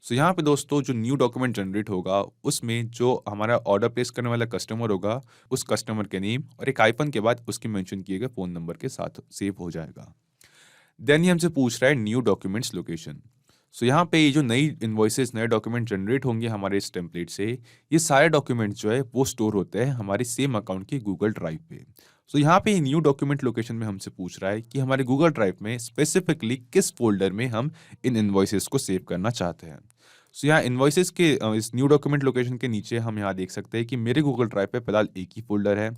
सो यहाँ पे दोस्तों जो न्यू डॉक्यूमेंट जनरेट होगा उसमें जो हमारा ऑर्डर प्लेस करने वाला कस्टमर होगा, उस कस्टमर के नेम और एक आइकन के बाद उसके मेंशन किए गए फ़ोन नंबर के साथ सेव हो जाएगा। देन ये हमसे पूछ रहा है न्यू डॉक्यूमेंट्स लोकेशन। सो यहाँ पे ये जो नई इन्वॉइसेस, नए डॉक्यूमेंट जनरेट होंगे हमारे इस टेम्पलेट से, ये सारे डॉक्यूमेंट जो है वो स्टोर होते हैं हमारे सेम अकाउंट की गूगल ड्राइव पे। सो यहाँ पे न्यू डॉक्यूमेंट लोकेशन में हमसे पूछ रहा है कि हमारे गूगल ड्राइव में स्पेसिफिकली किस फोल्डर में हम इन इन्वॉइसेस को सेव करना चाहते हैं। सो यहाँ इन्वॉइसेस के इस न्यू डॉक्यूमेंट लोकेशन के नीचे हम यहाँ देख सकते हैं कि मेरे गूगल ड्राइव पे फिलहाल एक ही फोल्डर है।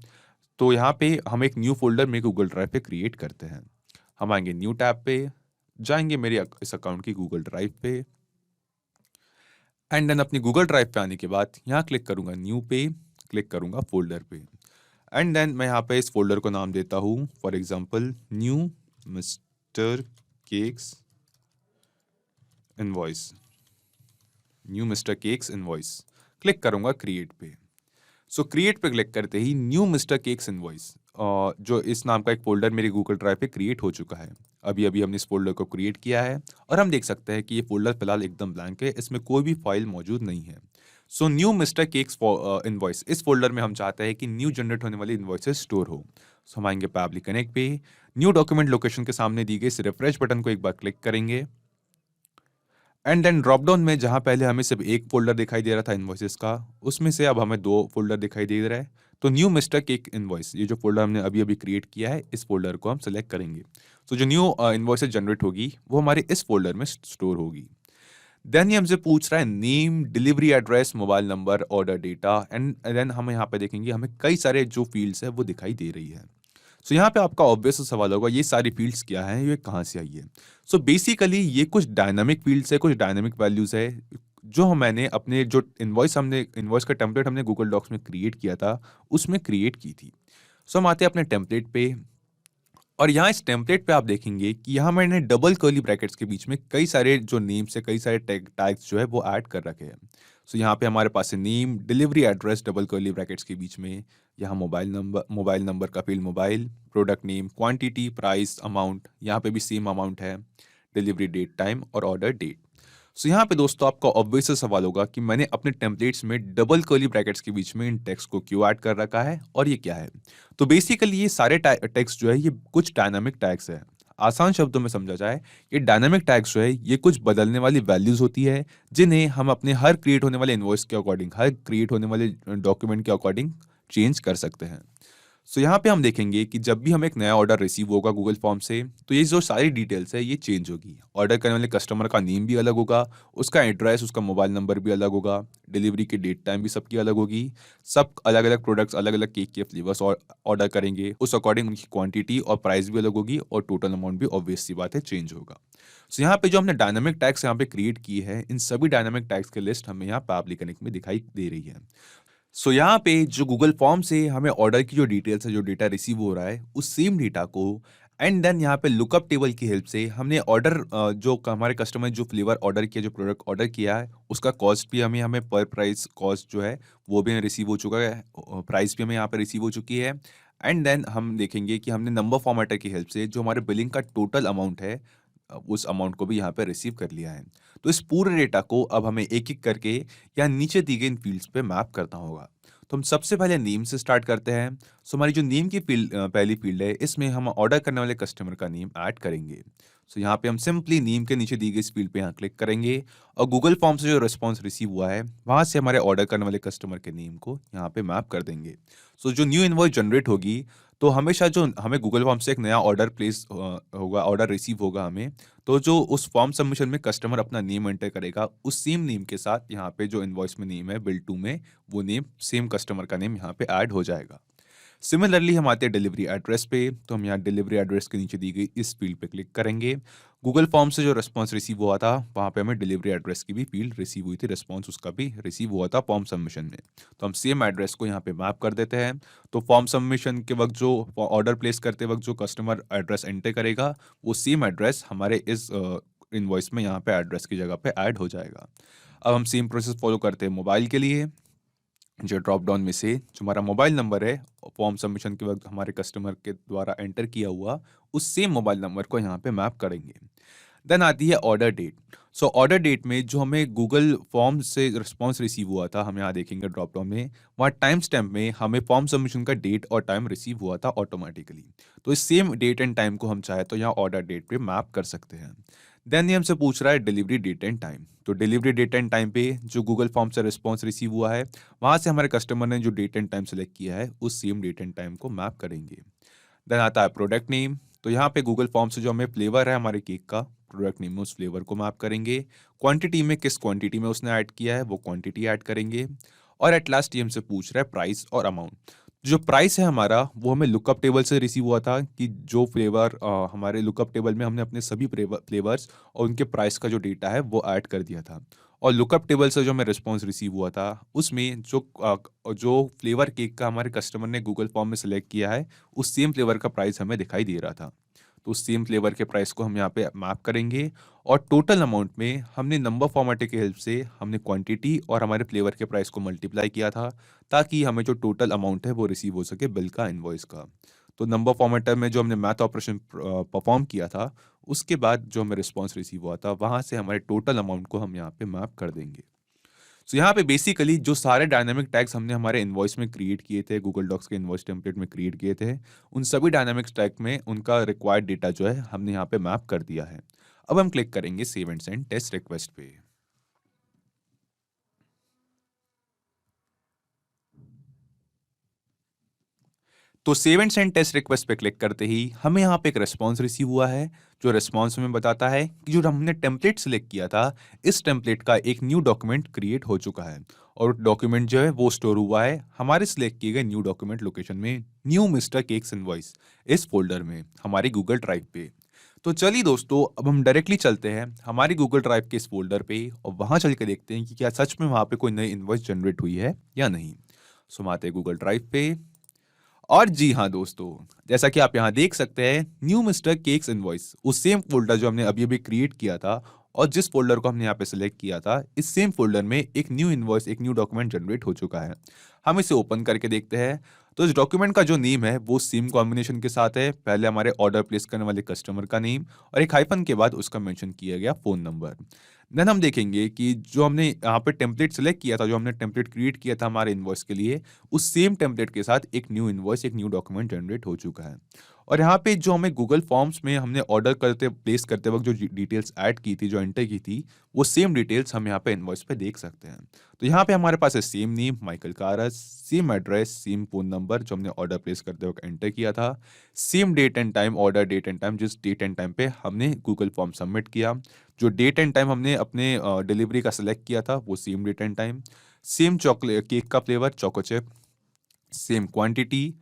तो यहाँ पे हम एक न्यू फोल्डर मेरे गूगल ड्राइव पे क्रिएट करते हैं। हम आएंगे न्यू टैब पे, जाएंगे मेरे इस अकाउंट की गूगल ड्राइव पे, एंड देन अपनी गूगल ड्राइव पे आने के बाद यहाँ क्लिक करूँगा न्यू पे, क्लिक करूँगा फोल्डर पे, एंड देन मैं यहाँ पे इस फोल्डर को नाम देता हूँ for example new mister cakes invoice, new mister cakes invoice. Click करूँगा क्रिएट पे। सो क्रिएट पे क्लिक करते ही न्यू मिस्टर केक्स इनवॉइस, जो इस नाम का एक फोल्डर मेरे गूगल ड्राइव पे क्रिएट हो चुका है। अभी अभी हमने इस फोल्डर को क्रिएट किया है और हम देख सकते हैं कि ये फोल्डर फिलहाल एकदम ब्लैंक है, इसमें कोई भी फाइल मौजूद नहीं है। So new mister cakes invoice, इस फोल्डर में हम चाहते हैं कि न्यू जनरेट होने वाली इनवॉइसेस स्टोर हो। सो हम आएंगे पैबली कनेक्ट पे, न्यू डॉक्यूमेंट लोकेशन के सामने दी गई इस रिफ्रेश बटन को एक बार क्लिक करेंगे, एंड देन ड्रॉप डाउन में जहाँ पहले हमें सिर्फ एक फोल्डर दिखाई दे रहा था इनवॉइसेस का, उसमें से अब हमें 2 फोल्डर दिखाई दे रहा है। तो न्यू मिस्टर केक इनवॉइस, ये जो फोल्डर हमने अभी अभी क्रिएट किया है, इस फोल्डर को हम सेलेक्ट करेंगे। सो जो न्यू इनवॉइसेस जनरेट होगी वो हमारे इस फोल्डर में स्टोर होगी। देन ये हमसे पूछ रहा है name, delivery address, mobile number, order data, and then हम यहाँ पे देखेंगे हमें कई सारे जो फील्ड्स है वो दिखाई दे रही है। सो यहाँ पे आपका ऑब्वियस सवाल होगा ये सारी फील्ड्स क्या हैं, ये कहाँ से आई है। सो बेसिकली ये कुछ डायनामिक फील्ड्स है, कुछ डायनामिक वैल्यूज है जो मैंने अपने जो इनवॉइस का टेम्पलेट हमने गूगल डॉक्स में क्रिएट किया था उसमें क्रिएट की थी। सो हम आते हैं अपने टेम्पलेट पे, और यहाँ इस टेम्पलेट पे आप देखेंगे कि यहाँ मैंने डबल कर्ली ब्रैकेट्स के बीच में कई सारे जो नेम्स है, कई सारे टैग्स जो है वो ऐड कर रखे हैं। सो यहाँ पे हमारे पास है name, delivery address double curly brackets के बीच में, यहाँ मोबाइल नंबर का field mobile, product name, quantity, price, amount, यहाँ पे भी सेम अमाउंट है, डिलीवरी डेट, टाइम और ऑर्डर डेट। सो यहाँ पे दोस्तों आपका ऑब्वियस सा सवाल होगा कि मैंने अपने टेम्पलेट्स में डबल कर्ली ब्रैकेट्स के बीच में इन टेक्स्ट को क्यों ऐड कर रखा है और ये क्या है। तो बेसिकली ये सारे टैग्स जो है ये कुछ डायनामिक टैग्स है। आसान शब्दों में समझा जाए, ये डायनामिक टैग्स जो है ये कुछ बदलने वाली वैल्यूज होती है जिन्हें हम अपने हर क्रिएट होने वाले इनवॉइस के अकॉर्डिंग, हर क्रिएट होने वाले डॉक्यूमेंट के अकॉर्डिंग चेंज कर सकते हैं। सो यहाँ पे हम देखेंगे कि जब भी हमें एक नया ऑर्डर रिसीव होगा गूगल फॉर्म से, तो ये जो सारी डिटेल्स है ये चेंज होगी। ऑर्डर करने वाले कस्टमर का नेम भी अलग होगा, उसका एड्रेस, उसका मोबाइल नंबर भी अलग होगा, डिलीवरी की डेट टाइम भी सबकी अलग होगी। सब अलग अलग प्रोडक्ट्स, अलग अलग केक के फ्लेवर्स ऑर्डर करेंगे, उस अकॉर्डिंग उनकी क्वांटिटी और प्राइस भी अलग होगी और टोटल अमाउंट भी ऑब्वियस सी बात है चेंज होगा। सो यहाँ पे जो हमने डायनामिक टैग्स यहाँ पे क्रिएट किए हैं, इन सभी डायनामिक टैग्स की लिस्ट हमें यहाँ पैबली कनेक्ट में दिखाई दे रही है। सो यहाँ पे जो गूगल फॉर्म से हमें ऑर्डर की जो डिटेल्स है, जो डेटा रिसीव हो रहा है, उस सेम डेटा को एंड देन यहाँ पे लुकअप टेबल की हेल्प से हमने ऑर्डर जो हमारे कस्टमर जो फ्लेवर ऑर्डर किया, जो प्रोडक्ट ऑर्डर किया है, उसका कॉस्ट भी हमें हमें पर प्राइस कॉस्ट जो है वो भी हमें रिसीव हो चुका है, प्राइस भी हमें यहाँ पे रिसीव हो चुकी है। एंड देन हम देखेंगे कि हमने नंबर फॉर्मेटर की हेल्प से जो हमारे बिलिंग का टोटल अमाउंट है, उस अमाउंट को भी यहाँ पे रिसीव कर लिया है। तो इस पूरे डेटा को अब हमें एक-एक करके या नीचे दी गई इन फील्ड्स पे मैप करना होगा। तो हम सबसे पहले नेम से स्टार्ट करते हैं। सो हमारी जो नेम की पहली फील्ड है, इसमें हम ऑर्डर करने वाले कस्टमर का नेम ऐड करेंगे। सो यहाँ पे हम सिंपली नेम के नीचे दी गई इस फील्ड पे यहाँ क्लिक करेंगे और गूगल फॉर्म से जो रिस्पॉन्स रिसीव हुआ है, वहाँ से हमारे ऑर्डर करने वाले कस्टमर के नेम को यहाँ पे मैप कर देंगे। सो जो न्यू इनवॉइस जनरेट होगी, तो हमेशा जो हमें गूगल फॉर्म से एक नया ऑर्डर प्लेस होगा, ऑर्डर रिसीव होगा हमें, तो जो उस फॉर्म सबमिशन में कस्टमर अपना नेम एंटर करेगा, उस सेम नेम के साथ यहाँ पे जो इनवॉइस में नेम है बिल टू में, वो नेम सेम कस्टमर का नेम यहाँ पे ऐड हो जाएगा। सिमिलरली हम आते हैं डिलीवरी एड्रेस पे, तो हम यहाँ डिलीवरी एड्रेस के नीचे दी गई इस फील्ड पे क्लिक करेंगे। गूगल फॉर्म से जो रिस्पॉन्स रिसीव हुआ था, वहाँ पे हमें डिलीवरी एड्रेस की भी फील्ड रिसीव हुई थी, रिस्पॉन्स उसका भी रिसीव हुआ था फॉर्म सबमिशन में। तो हम सेम एड्रेस को यहाँ पे मैप कर देते हैं। तो फॉर्म सबमिशन के वक्त जो ऑर्डर प्लेस करते वक्त जो कस्टमर एड्रेस एंटर करेगा, वो सेम एड्रेस हमारे इस इनवॉइस में यहाँ पे एड्रेस की जगह पे ऐड हो जाएगा। अब हम सेम प्रोसेस फॉलो करते हैं मोबाइल के लिए। जो ड्रॉप डाउन में से जो हमारा मोबाइल नंबर है, फॉर्म सबमिशन के वक्त हमारे कस्टमर के द्वारा एंटर किया हुआ, उस सेम मोबाइल नंबर को यहाँ पे मैप करेंगे। देन आती है order date. So order date में जो हमें गूगल फॉर्म से रिस्पॉन्स रिसीव हुआ था, हम यहाँ देखेंगे ड्रॉप डाउन में, वहाँ टाइम स्टैम्प में हमें फॉर्म सबमिशन का डेट और टाइम रिसीव हुआ था ऑटोमेटिकली। तो इस सेम डेट एंड टाइम को हम चाहे तो यहाँ ऑर्डर डेट पे मैप कर सकते हैं। देन ये हमसे पूछ रहा है डिलीवरी डेट एंड टाइम। तो डिलीवरी डेट एंड टाइम पे जो गूगल फॉर्म से रिस्पॉन्स रिसीव हुआ है, वहाँ से हमारे कस्टमर ने जो डेट एंड टाइम सेलेक्ट किया है, उस सेम डेट एंड टाइम को मैप करेंगे। देन आता है प्रोडक्ट नेम। तो यहाँ पे गूगल फॉर्म से जो हमें फ्लेवर है हमारे केक का, प्रोडक्ट नेम में उस फ्लेवर को मैप करेंगे। क्वांटिटी में किस क्वांटिटी में उसने ऐड किया है, वो क्वांटिटी ऐड करेंगे। और एट लास्ट ये हमसे पूछ रहा है प्राइस और अमाउंट। जो प्राइस है हमारा, वो हमें लुकअप टेबल से रिसीव हुआ था कि जो फ्लेवर हमारे लुकअप टेबल में हमने अपने सभी फ्लेवर्स और उनके प्राइस का जो डेटा है वो ऐड कर दिया था। और लुकअप टेबल से जो हमें रिस्पॉन्स रिसीव हुआ था, उसमें जो फ्लेवर केक का हमारे कस्टमर ने गूगल फॉर्म में सेलेक्ट किया है, उस सेम फ्लेवर का प्राइस हमें दिखाई दे रहा था। तो उस सेम फ्लेवर के प्राइस को हम यहाँ पे मैप करेंगे और टोटल अमाउंट में हमने नंबर फॉर्मेट की हेल्प से हमने क्वांटिटी और हमारे फ्लेवर के प्राइस को मल्टीप्लाई किया था, ताकि हमें जो टोटल अमाउंट है वो रिसीव हो सके बिल का, इनवॉइस का। तो नंबर फॉर्मेटर में जो हमने मैथ ऑपरेशन परफॉर्म किया था, उसके बाद जो हमें रिस्पॉन्स रिसीव हुआ था, वहाँ से हमारे टोटल अमाउंट को हम यहाँ पे मैप कर देंगे। सो यहाँ पे बेसिकली जो सारे डायनामिक टैग्स हमने हमारे इनवॉइस में क्रिएट किए थे, गूगल डॉक्स के इनवॉइस टेम्पलेट में क्रिएट किए थे, उन सभी डायनामिक टैग में उनका रिक्वायर्ड डेटा जो है हमने यहाँ पे मैप कर दिया है। अब हम क्लिक करेंगे save and send test request पे। तो save and send test request पे क्लिक करते ही हमें यहाँ पे एक रिस्पॉन्स रिसीव हुआ है। जो रिस्पॉन्स हमें बताता है कि जो हमने टेम्पलेट सिलेक्ट किया था, इस टेम्पलेट का एक न्यू डॉक्यूमेंट क्रिएट हो चुका है और डॉक्यूमेंट जो है वो स्टोर हुआ है हमारे सिलेक्ट किए गए न्यू डॉक्यूमेंट लोकेशन में, न्यू मिस्टर केक्स इनवॉइस, इस फोल्डर में हमारी गूगल ड्राइव पे। तो चलिए दोस्तों, अब हम डायरेक्टली चलते हैं हमारी गूगल ड्राइव के इस फोल्डर पे और वहाँ चल के देखते हैं कि क्या सच में वहाँ पे कोई नई इनवॉइस जनरेट हुई है या नहीं। सो हम आते हैं गूगल ड्राइव पे और जी हाँ दोस्तों, जैसा कि आप यहाँ देख सकते हैं, न्यू मिस्टर केक्स इनवॉइस, उस सेम फोल्डर जो हमने अभी अभी क्रिएट किया था और जिस फोल्डर को हमने यहाँ पे सिलेक्ट किया था, इस सेम फोल्डर में एक न्यू इनवॉइस, एक न्यू डॉक्यूमेंट जनरेट हो चुका है। हम इसे ओपन करके देखते हैं। तो इस डॉक्यूमेंट का जो नेम है वो सेम कॉम्बिनेशन के साथ है। पहले हमारे ऑर्डर प्लेस करने वाले कस्टमर का नेम और एक हाइफन के बाद उसका मेंशन किया गया फोन नंबर। देन हम देखेंगे कि जो हमने यहाँ पे टेम्पलेट सेलेक्ट किया था, जो हमने टेम्पलेट क्रिएट किया था हमारे इनवॉइस के लिए, उस सेम टेम्पलेट के साथ एक न्यू इनवॉइस, एक न्यू डॉक्यूमेंट जनरेट हो चुका है। और यहाँ पे जो हमें गूगल फॉर्म्स में हमने ऑर्डर करते प्लेस करते वक्त जो डिटेल्स ऐड की थी, जो एंटर की थी, वो सेम डिटेल्स हम यहाँ पे इनवॉइस पे देख सकते हैं। तो यहाँ पे हमारे पास है सेम नेम माइकल कारस, same address, same phone number जो हमने ऑर्डर प्लेस करते वक्त एंटर किया था, same date and time, order date and time, जिस डेट एंड टाइम पे हमने गूगल फॉर्म सबमिट किया, जो डेट एंड टाइम हमने अपने डिलीवरी का सिलेक्ट किया था वो same date and time, same chocolate cake का flavour choco chip, same quantity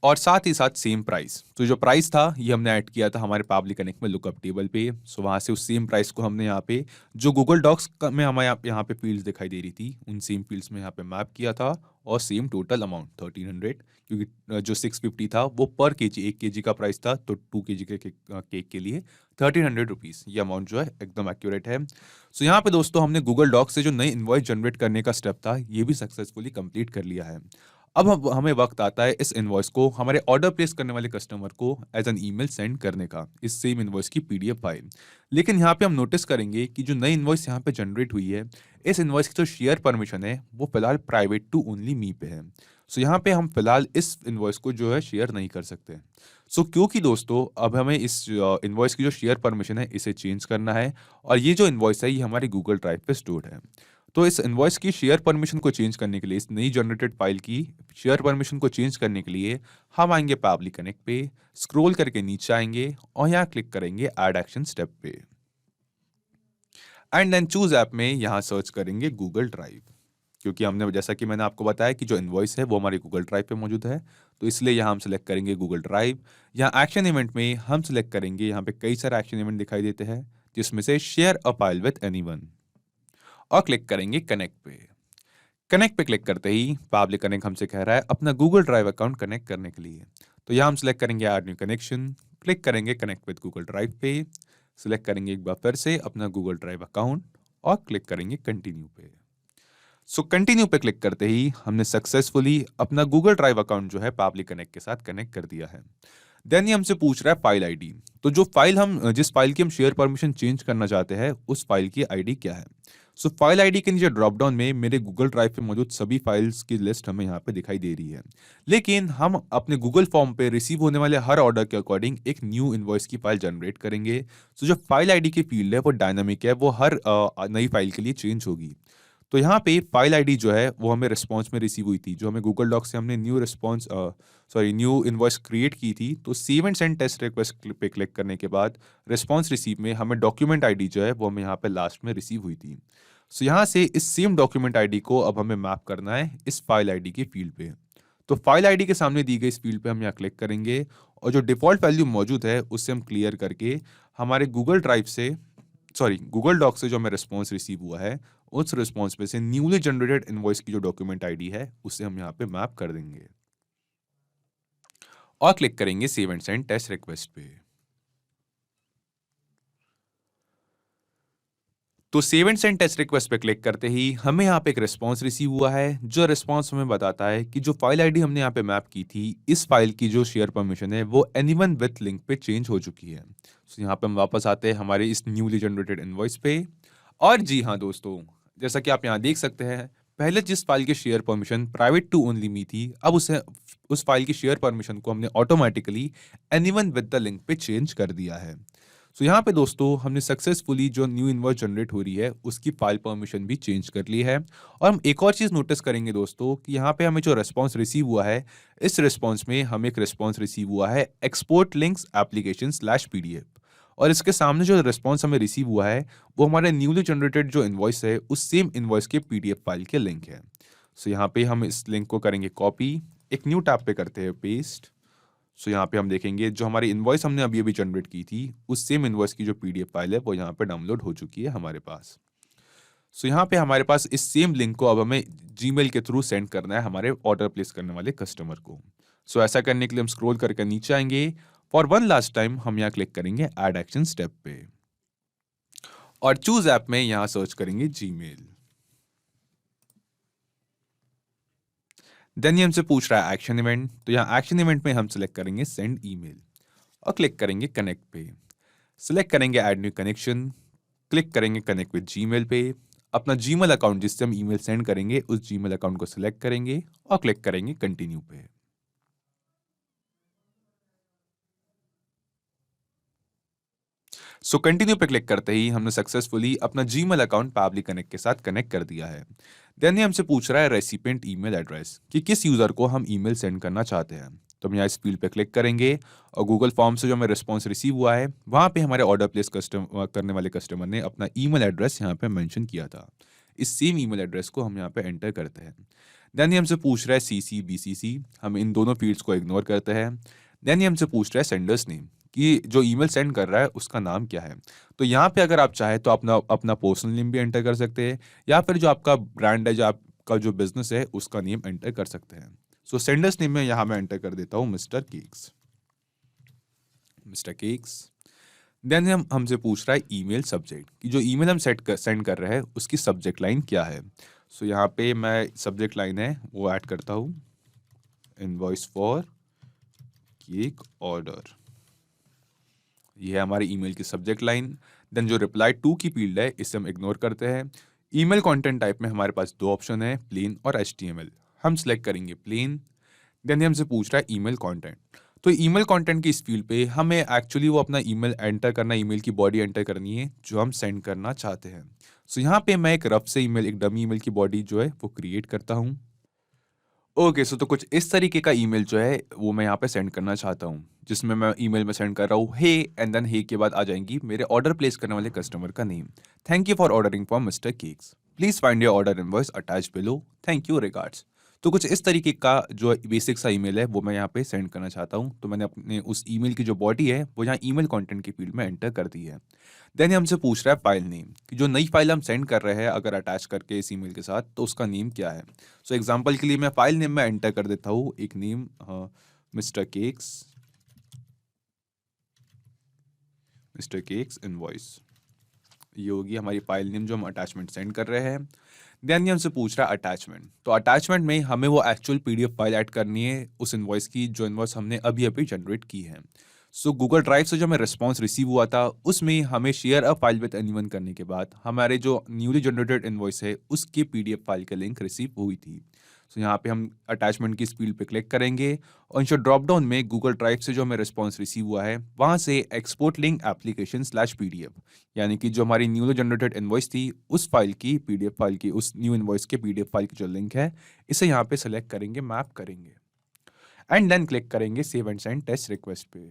और साथ ही साथ सेम प्राइस। तो जो प्राइस था ये हमने ऐड किया था हमारे पब्लिक कनेक्ट में लुकअप टेबल पे। सो वहाँ से उस सेम प्राइस को हमने यहाँ पे जो गूगल डॉक्स में हमें यहाँ पे फील्ड्स दिखाई दे रही थी, उन सेम फील्ड्स में यहाँ पे मैप किया था और सेम टोटल अमाउंट 1300, क्योंकि जो 650 था वो पर केजी, 1 केजी का प्राइस था, तो 2 केजी के केक के लिए 1300 रुपीज़, ये अमाउंट जो है एकदम एक्यूरेट है। सो यहाँ पे दोस्तों हमने गूगल डॉक्स से जो नई इनवॉइस जनरेट करने का स्टेप था ये भी सक्सेसफुली कंप्लीट कर लिया है। अब हमें वक्त आता है इस इनवॉइस को हमारे ऑर्डर प्लेस करने वाले कस्टमर को एज एन ईमेल सेंड करने का, इस सेम इनवॉइस की पीडीएफ फाइल। लेकिन यहाँ पे हम नोटिस करेंगे कि जो नई इनवॉइस यहाँ पे जनरेट हुई है, इस इनवॉइस की जो शेयर परमिशन है वो फिलहाल प्राइवेट टू ओनली मी पे है। सो यहाँ पे हम फिलहाल इस इनवॉइस को जो है शेयर नहीं कर सकते। सो क्योंकि दोस्तों अब हमें इस इनवॉइस की जो शेयर परमिशन है इसे चेंज करना है और ये जो इनवॉइस है ये हमारी गूगल ड्राइव पे स्टोर्ड है। तो इस इनवॉइस की शेयर परमिशन को चेंज करने के लिए, इस नई जनरेटेड फाइल की शेयर परमिशन को चेंज करने के लिए हम आएंगे पब्लिक कनेक्ट पे, स्क्रॉल करके नीचे आएंगे और यहाँ क्लिक करेंगे ऐड एक्शन स्टेप पे एंड देन चूज ऐप में यहाँ सर्च करेंगे गूगल ड्राइव। क्योंकि हमने, जैसा कि मैंने आपको बताया कि जो इनवॉइस है वो हमारी गूगल ड्राइव पे मौजूद है, तो इसलिए यहाँ हम सेलेक्ट करेंगे गूगल ड्राइव। यहाँ एक्शन इवेंट में हम सेलेक्ट करेंगे, यहाँ पे कई सारे एक्शन इवेंट दिखाई देते हैं जिसमें से share a file with anyone, और क्लिक करेंगे कनेक्ट पे। कनेक्ट पे क्लिक करते ही पब्लिक कनेक्ट हमसे कह रहा है अपना गूगल ड्राइव अकाउंट कनेक्ट करने के लिए। तो यहाँ हम सिलेक्ट करेंगे ऐड न्यू कनेक्शन, क्लिक करेंगे कनेक्ट विद गूगल ड्राइव पे, सिलेक्ट करेंगे एक बार फिर से अपना गूगल ड्राइव अकाउंट और क्लिक करेंगे कंटिन्यू पे। सो कंटिन्यू पे क्लिक करते ही हमने सक्सेसफुली अपना गूगल ड्राइव अकाउंट जो है पब्लिक कनेक्ट के साथ कनेक्ट कर दिया है। देन ये हमसे पूछ रहा है फाइल आईडी। तो जो फाइल हम, जिस फाइल की हम शेयर परमिशन चेंज करना चाहते हैं, उस फाइल की आईडी क्या है। सो फाइल आईडी के नीचे ड्रॉप डाउन में मेरे गूगल ड्राइव पे मौजूद सभी फाइल्स की लिस्ट हमें यहाँ पे दिखाई दे रही है। लेकिन हम अपने गूगल फॉर्म पे रिसीव होने वाले हर ऑर्डर के अकॉर्डिंग एक न्यू इनवॉइस की फाइल जनरेट करेंगे। सो जो फाइल आईडी की फील्ड है वो डायनामिक है, वो हर नई फाइल के लिए चेंज होगी। तो यहाँ पे फाइल आईडी जो है वो हमें रिस्पॉन्स में रिसीव हुई थी, जो हमें गूगल डॉक से हमने न्यू इनवॉइस क्रिएट की थी। तो save and send test request पे क्लिक करने के बाद रिस्पॉन्स रिसीव में हमें डॉक्यूमेंट आईडी जो है वो हमें यहाँ पे लास्ट में रिसीव हुई थी। सो यहाँ से इस सेम डॉक्यूमेंट आईडी को अब हमें मैप करना है इस फाइल आईडी की फील्ड पे। तो फाइल आईडी के सामने दी गई इस फील्ड पे हम यहाँ क्लिक करेंगे और जो डिफॉल्ट वैल्यू मौजूद है उससे हम क्लियर करके हमारे गूगल डॉक से जो हमें रिस्पॉन्स रिसीव हुआ है, उस रिस्पॉन्स पे से न्यूली जनरेटेड इनवॉइस की जो डॉक्यूमेंट आईडी है उसे हम यहाँ पे मैप कर देंगे और क्लिक करेंगे save and send test request पे। तो save and send test request पे क्लिक करते ही हमें यहाँ पे एक रिस्पॉन्स रिसीव हुआ है, जो रिस्पॉन्स हमें बताता है कि जो फाइल आईडी हमने यहाँ पे मैप की थी, इस फाइल की जो शेयर परमिशन है वो एनीवन विथ लिंक पे चेंज हो चुकी है। तो यहाँ पे हम वापस आते हैं हमारे इस न्यूली जनरेटेड इनवॉइस पे। और जी हाँ दोस्तों, जैसा कि आप यहाँ देख सकते हैं, पहले जिस फाइल की share permission private to only me थी, अब उस फाइल की शेयर परमिशन को हमने automatically anyone with the link पे चेंज कर दिया है। सो यहाँ पे दोस्तों हमने सक्सेसफुली जो न्यू इनवॉइस जनरेट हो रही है उसकी फाइल परमिशन भी चेंज कर ली है। और हम एक और चीज़ नोटिस करेंगे दोस्तों कि यहाँ पे हमें जो रिस्पॉन्स रिसीव हुआ है, इस रिस्पॉन्स में हमें एक रिस्पॉन्स रिसीव हुआ है एक्सपोर्ट लिंक्स एप्लीकेशन /pdf, और इसके सामने जो रिस्पॉन्स हमें रिसीव हुआ है वो हमारे न्यूली जनरेटेड जो इनवॉइस है उस सेम इनवॉइस के पीडीएफ फाइल के लिंक है। सो यहाँ पे हम इस लिंक को करेंगे कॉपी, एक न्यू टैब पे करते हैं पेस्ट। सो यहाँ पे हम देखेंगे जो हमारी इनवॉइस हमने अभी अभी जनरेट की थी, उस सेम इनवॉइस की जो पीडीएफ फाइल है वो यहाँ पे डाउनलोड हो चुकी है हमारे पास। सो यहाँ पे हमारे पास इस सेम लिंक को अब हमें जीमेल के थ्रू सेंड करना है हमारे ऑर्डर प्लेस करने वाले कस्टमर को। सो ऐसा करने के लिए हम स्क्रॉल करके नीचे आएंगे। फॉर वन लास्ट टाइम हम यहाँ क्लिक करेंगे ऐड एक्शन स्टेप पे और चूज ऐप में यहाँ सर्च करेंगे जीमेल। देन ये हमसे पूछ रहा है एक्शन इवेंट, तो यहाँ एक्शन इवेंट में हम सिलेक्ट करेंगे सेंड ईमेल और क्लिक करेंगे कनेक्ट पे। सिलेक्ट करेंगे ऐड न्यू कनेक्शन, क्लिक करेंगे कनेक्ट विद जीमेल पे। अपना जीमेल अकाउंट जिससे हम ईमेल सेंड करेंगे उस जीमेल अकाउंट को सिलेक्ट करेंगे और क्लिक करेंगे कंटिन्यू पे। सो कंटिन्यू पे क्लिक करते ही हमने सक्सेसफुली अपना जीमेल अकाउंट पैबली कनेक्ट के साथ कनेक्ट कर दिया है। देन ये हमसे पूछ रहा है रेसिपिएंट ईमेल एड्रेस कि किस यूजर को हम ईमेल सेंड करना चाहते हैं। तो हम यहाँ इस फील्ड पे क्लिक करेंगे और गूगल फॉर्म से जो हमें रिस्पॉन्स रिसीव हुआ है वहाँ पे हमारे ऑर्डर प्लेस करने वाले कस्टमर ने अपना ईमेल एड्रेस यहाँ पे मेंशन किया था। इस सेम ईमेल एड्रेस को हम यहाँ पे एंटर करते हैं। देन ये हमसे पूछ रहा है सीसी बीसीसी, हम इन दोनों फील्ड्स को इग्नोर करते हैं। देन ये हमसे पूछ रहा है सेंडर्स नेम कि जो ईमेल सेंड कर रहा है उसका नाम क्या है। तो यहाँ पे अगर आप चाहे तो अपना अपना पर्सनल नेम भी एंटर कर सकते हैं या फिर जो आपका ब्रांड है, जो आपका जो बिजनेस है उसका नेम एंटर कर सकते हैं। सो सेंडर्स नेम में यहाँ मैं एंटर कर देता हूँ मिस्टर केक्स। देन हमसे पूछ रहा है ईमेल सब्जेक्ट कि जो ईमेल हम सेंड कर रहे हैं उसकी सब्जेक्ट लाइन क्या है। सो यहाँ पे मैं सब्जेक्ट लाइन है वो ऐड करता हूँ इनवॉइस फॉर केक ऑर्डर। ये है हमारी ईमेल की सब्जेक्ट लाइन। देन जो रिप्लाई टू की फील्ड है इसे हम इग्नोर करते हैं। ईमेल कंटेंट टाइप में हमारे पास दो ऑप्शन है, प्लेन और HTML। हम सिलेक्ट करेंगे प्लेन। देन ये हमसे पूछ रहा है ईमेल कंटेंट। तो ईमेल कंटेंट की इस फील्ड पे हमें एक्चुअली वो अपना ईमेल एंटर करना, ईमेल की बॉडी एंटर करनी है जो हम सेंड करना चाहते हैं। सो यहाँ पे मैं एक रफ से ईमेल, एक डमी ईमेल की बॉडी जो है वो क्रिएट करता हूँ। ओके, सो तो कुछ इस तरीके का ईमेल जो है वो मैं यहाँ पे सेंड करना चाहता हूँ, जिसमें मैं ईमेल में सेंड कर रहा हूँ हे, एंड देन हे के बाद आ जाएंगी मेरे ऑर्डर प्लेस करने वाले कस्टमर का name. Thank you for ordering from Mister Cakes, please find your order invoice attached below, thank you, regards. तो कुछ इस तरीके का जो बेसिक सा ईमेल है वो मैं यहाँ पे सेंड करना चाहता हूँ। तो मैंने अपने उस ईमेल की जो बॉडी है वो यहाँ ईमेल कंटेंट की फील्ड में एंटर कर दी है। देन ये हमसे पूछ रहा है फाइल नेम कि जो नई फाइल हम सेंड कर रहे हैं अगर अटैच करके इस ईमेल के साथ तो उसका नेम क्या है। सो एग्जांपल के लिए मैं फाइल नेम में एंटर कर देता हूँ एक नेम मिस्टर केक्स इनवॉइस। ये होगी हमारी फाइल नेम जो हम अटैचमेंट सेंड कर रहे हैं। देन ये हमसे पूछ रहा है अटैचमेंट, तो अटैचमेंट में हमें वो एक्चुअल PDF फाइल ऐड करनी है उस इनवॉइस की जो इनवॉइस हमने अभी अभी जनरेट की है। सो गूगल ड्राइव से जो हमें रिस्पॉन्स रिसीव हुआ था उसमें हमें share a file with anyone करने के बाद हमारे जो न्यूली जनरेटेड इनवॉइस है उसकी PDF फाइल का लिंक रिसीव हुई थी। सो यहाँ पे हम अटैचमेंट की इस फील्ड पे क्लिक करेंगे और इनशो ड्रॉप डाउन में गूगल ड्राइव से जो हमें रिस्पॉन्स रिसीव हुआ है वहाँ से एक्सपोर्ट लिंक एप्लीकेशन /PDF, यानी कि जो हमारी न्यूली जनरेटेड इनवॉइस थी उस फाइल की PDF फाइल की, उस न्यू इनवॉइस के PDF फाइल की जो लिंक है इसे यहाँ पे सेलेक्ट करेंगे, मैप करेंगे एंड देन क्लिक करेंगे save and send test request पे।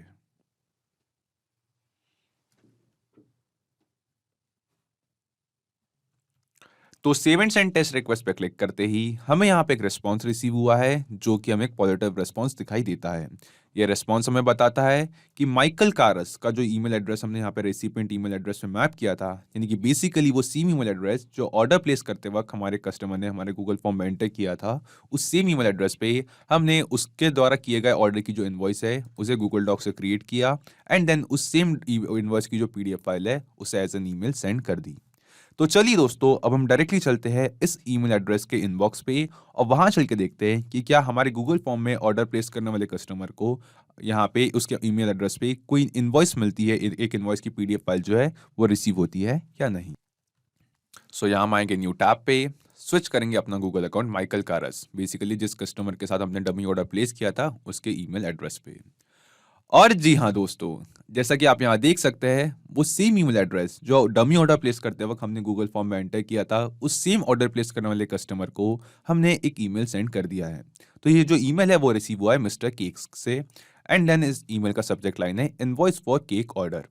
तो save and send test request पे क्लिक करते ही हमें यहाँ पे एक रिस्पॉन्स रिसीव हुआ है जो कि हमें एक पॉजिटिव रिस्पॉन्स दिखाई देता है। ये रिस्पॉन्स हमें बताता है कि माइकल कारस का जो ईमेल एड्रेस हमने यहाँ पे रेसिपिएंट ईमेल एड्रेस में मैप किया था, यानी कि बेसिकली वो सेम ईमेल एड्रेस जो ऑर्डर प्लेस करते वक्त हमारे कस्टमर ने हमारे गूगल फॉर्म में एंटर किया था, उस सेम ईमेल एड्रेस पे हमने उसके द्वारा किए गए ऑर्डर की जो इनवॉइस है उसे गूगल डॉक से क्रिएट किया एंड देन उस सेम इनवॉइस की जो PDF फाइल है उसे एज एन ईमेल सेंड कर दी। तो चलिए दोस्तों, अब हम डायरेक्टली चलते हैं इस ईमेल एड्रेस के इनबॉक्स पे और वहां चल के देखते हैं कि क्या हमारे गूगल फॉर्म में ऑर्डर प्लेस करने वाले कस्टमर को यहाँ पे उसके ईमेल एड्रेस पे कोई इनवॉइस मिलती है, एक इनवॉइस की PDF फाइल जो है वो रिसीव होती है या नहीं। सो यहाँ हम आएंगे न्यू टैब पे, स्विच करेंगे अपना Google account Michael cars, basically जिस कस्टमर के साथ हमने डमी ऑर्डर प्लेस किया था उसके ईमेल एड्रेस पे। और जी हाँ दोस्तों, जैसा कि आप यहाँ देख सकते हैं वो सेम ईमेल एड्रेस जो डमी ऑर्डर प्लेस करते वक्त हमने गूगल फॉर्म में एंटर किया था उस सेम ऑर्डर प्लेस करने वाले कस्टमर को हमने एक ईमेल सेंड कर दिया है। तो ये जो ईमेल है वो रिसीव हुआ है मिस्टर केक्स से एंड देन इस ईमेल का सब्जेक्ट लाइन है इनवॉइस फॉर केक ऑर्डर।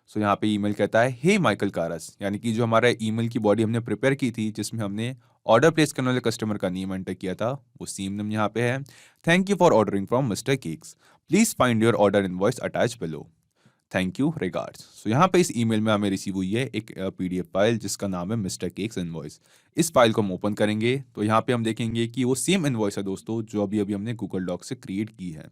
सो यहाँ पे ईमेल कहता है हे माइकल कारस, यानी कि जो हमारा ईमेल की बॉडी हमने प्रिपेयर की थी जिसमें हमने ऑर्डर प्लेस करने वाले कस्टमर का नेम एंटर किया था वो सेम नेम यहाँ पे है। Thank you for ordering from Mister Cakes, please find your order invoice attach below, thank you regards. So यहाँ पे इस ईमेल में हमें रिसीव हुई है एक पीडीएफ फाइल जिसका नाम है मिस्टर केक्स इनवॉइस। इस फाइल को हम ओपन करेंगे तो यहाँ पे हम देखेंगे कि वो सेम इनवॉइस है दोस्तों जो अभी अभी हमने गूगल डॉक से क्रिएट की है।